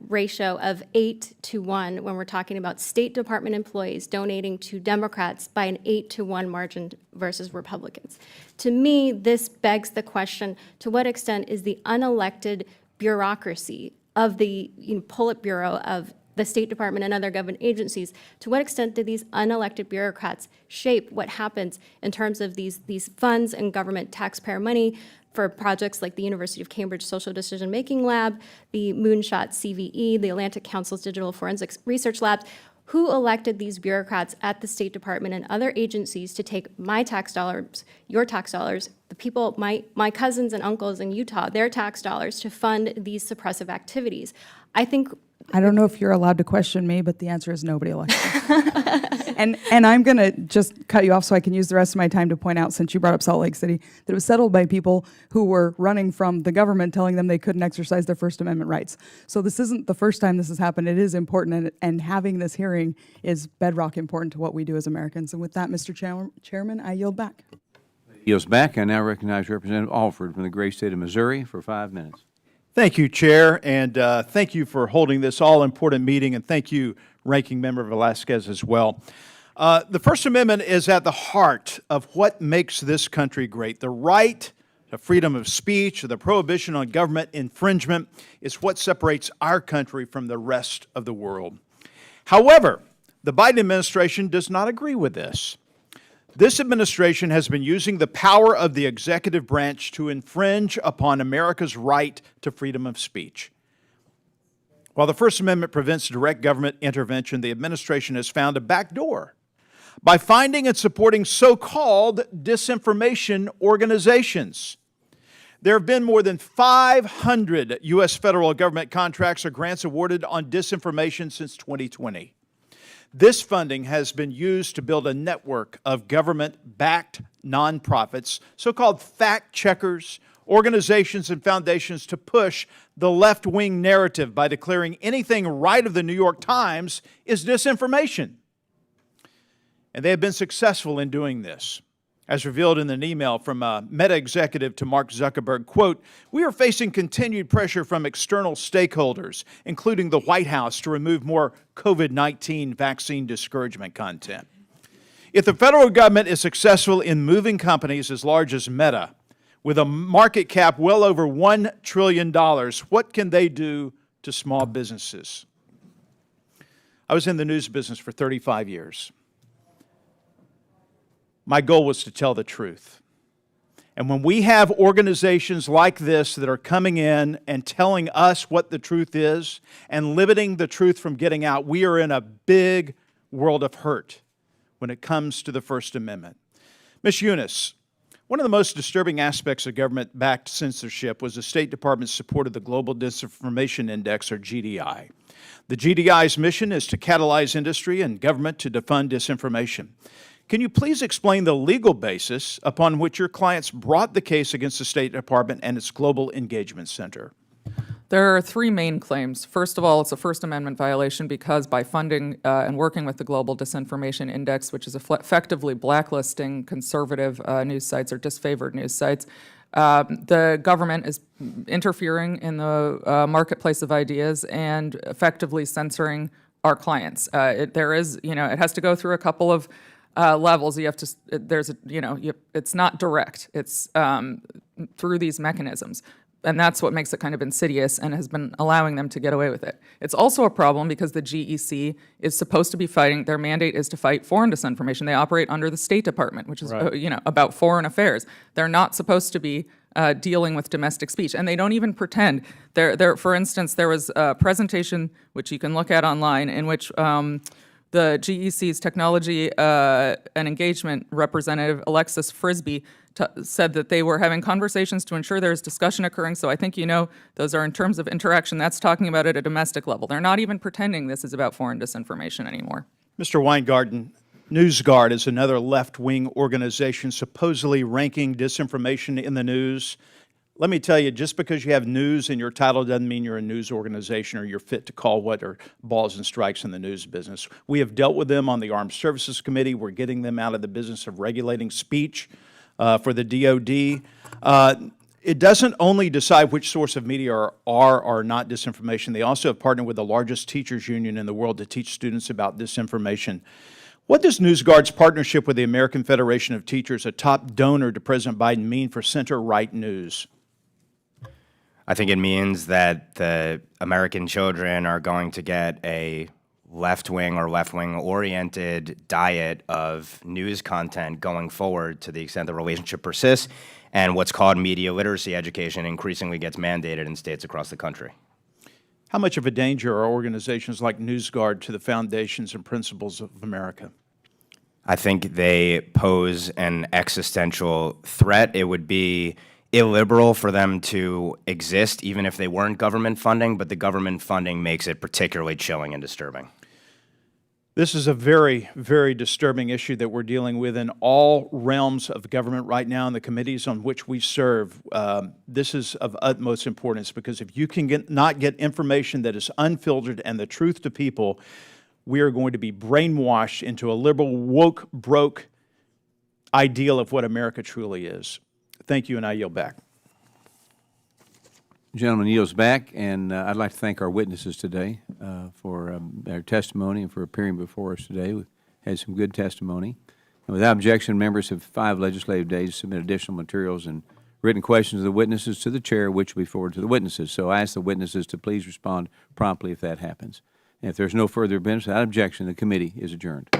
ratio of 8-to-1 when we're talking about State Department employees donating to Democrats by an 8-to-1 margin versus Republicans. To me, this begs the question, to what extent is the unelected bureaucracy of the Politburo of the State Department and other government agencies, to what extent do these unelected bureaucrats shape what happens in terms of these funds and government taxpayer money for projects like the University of Cambridge Social Decision Making Lab, the Moonshot CVE, the Atlantic Council's Digital Forensics Research Labs? Who elected these bureaucrats at the State Department and other agencies to take my tax dollars, your tax dollars, the people, my cousins and uncles in Utah, their tax dollars to fund these suppressive activities? I don't know if you're allowed to question me, but the answer is nobody elected. And I'm going to just cut you off so I can use the rest of my time to point out, since you brought up Salt Lake City, that it was settled by people who were running from the government telling them they couldn't exercise their First Amendment rights. So this isn't the first time this has happened. It is important, and having this hearing is bedrock important to what we do as Americans. And with that, Mr. Chairman, I yield back. Yields back. I now recognize Representative Alford from the great state of Missouri for 5 minutes. Thank you, Chair, and thank you for holding this all-important meeting, and thank you, Ranking Member Velazquez, as well. The First Amendment is at the heart of what makes this country great. The right to freedom of speech, the prohibition on government infringement is what separates our country from the rest of the world. However, the Biden administration does not agree with this. This administration has been using the power of the executive branch to infringe upon America's right to freedom of speech. While the First Amendment prevents direct government intervention, the administration has found a backdoor by finding and supporting so-called disinformation organizations. There have been more than 500 U.S. federal government contracts or grants awarded on disinformation since 2020. This funding has been used to build a network of government-backed nonprofits, so-called fact-checkers, organizations and foundations to push the left-wing narrative by declaring anything right of the New York Times is disinformation. And they have been successful in doing this. As revealed in an email from a Meta executive to Mark Zuckerberg, quote, "We are facing continued pressure from external stakeholders, including the White House, to remove more COVID-19 vaccine discouragement content." If the federal government is successful in moving companies as large as Meta, with a market cap well over $1 trillion, what can they do to small businesses? I was in the news business for 35 years. My goal was to tell the truth. And when we have organizations like this that are coming in and telling us what the truth is and limiting the truth from getting out, we are in a big world of hurt when it comes to the First Amendment. Ms. Younes, One of the most disturbing aspects of government-backed censorship was the State Department's support of the Global Disinformation Index, or GDI. The GDI's mission is to catalyze industry and government to defund disinformation. Can you please explain the legal basis upon which your clients brought the case against the State Department and its Global Engagement Center? There are three main claims. First of all, it's a First Amendment violation because by funding and working with the Global Disinformation Index, which is effectively blacklisting conservative news sites or disfavored news sites, the government is interfering in the marketplace of ideas and effectively censoring our clients. It has to go through a couple of levels. You have to, it's not direct. It's through these mechanisms. And that's what makes it kind of insidious and has been allowing them to get away with it. It's also a problem because the GEC is supposed to be fighting, their mandate is to fight foreign disinformation. They operate under the State Department, which is about foreign affairs. They're not supposed to be dealing with domestic speech, and they don't even pretend. For instance, there was a presentation, which you can look at online, in which the GEC's technology and engagement representative, Alexis Frisbee, said that they were having conversations to ensure there's discussion occurring. So I think those are in terms of interaction. That's talking about it at a domestic level. They're not even pretending this is about foreign disinformation anymore. Mr. Weingarten, NewsGuard is another left-wing organization supposedly ranking disinformation in the news. Let me tell you, just because you have news in your title doesn't mean you're a news organization or you're fit to call what are balls and strikes in the news business. We have dealt with them on the Armed Services Committee. We're getting them out of the business of regulating speech for the DOD. It doesn't only decide which source of media are or not disinformation. They also have partnered with the largest teachers union in the world to teach students about disinformation. What does NewsGuard's partnership with the American Federation of Teachers, a top donor to President Biden, mean for center-right news? I think it means that the American children are going to get a left-wing or left-wing oriented diet of news content going forward to the extent the relationship persists, and what's called media literacy education increasingly gets mandated in states across the country. How much of a danger are organizations like NewsGuard to the foundations and principles of America? I think they pose an existential threat. It would be illiberal for them to exist even if they weren't government funding, but the government funding makes it particularly chilling and disturbing. This is a very, very disturbing issue that we're dealing with in all realms of government right now in the committees on which we serve. This is of utmost importance because if you can not get information that is unfiltered and the truth to people, we are going to be brainwashed into a liberal, woke, broke ideal of what America truly is. Thank you, and I yield back. Gentleman yields back, and I'd like to thank our witnesses today for their testimony and for appearing before us today. We've had some good testimony. And without objection, members have 5 legislative days to submit additional materials and written questions of the witnesses to the chair, which will be forwarded to the witnesses. So I ask the witnesses to please respond promptly if that happens. And if there's no further business, without objection, the committee is adjourned.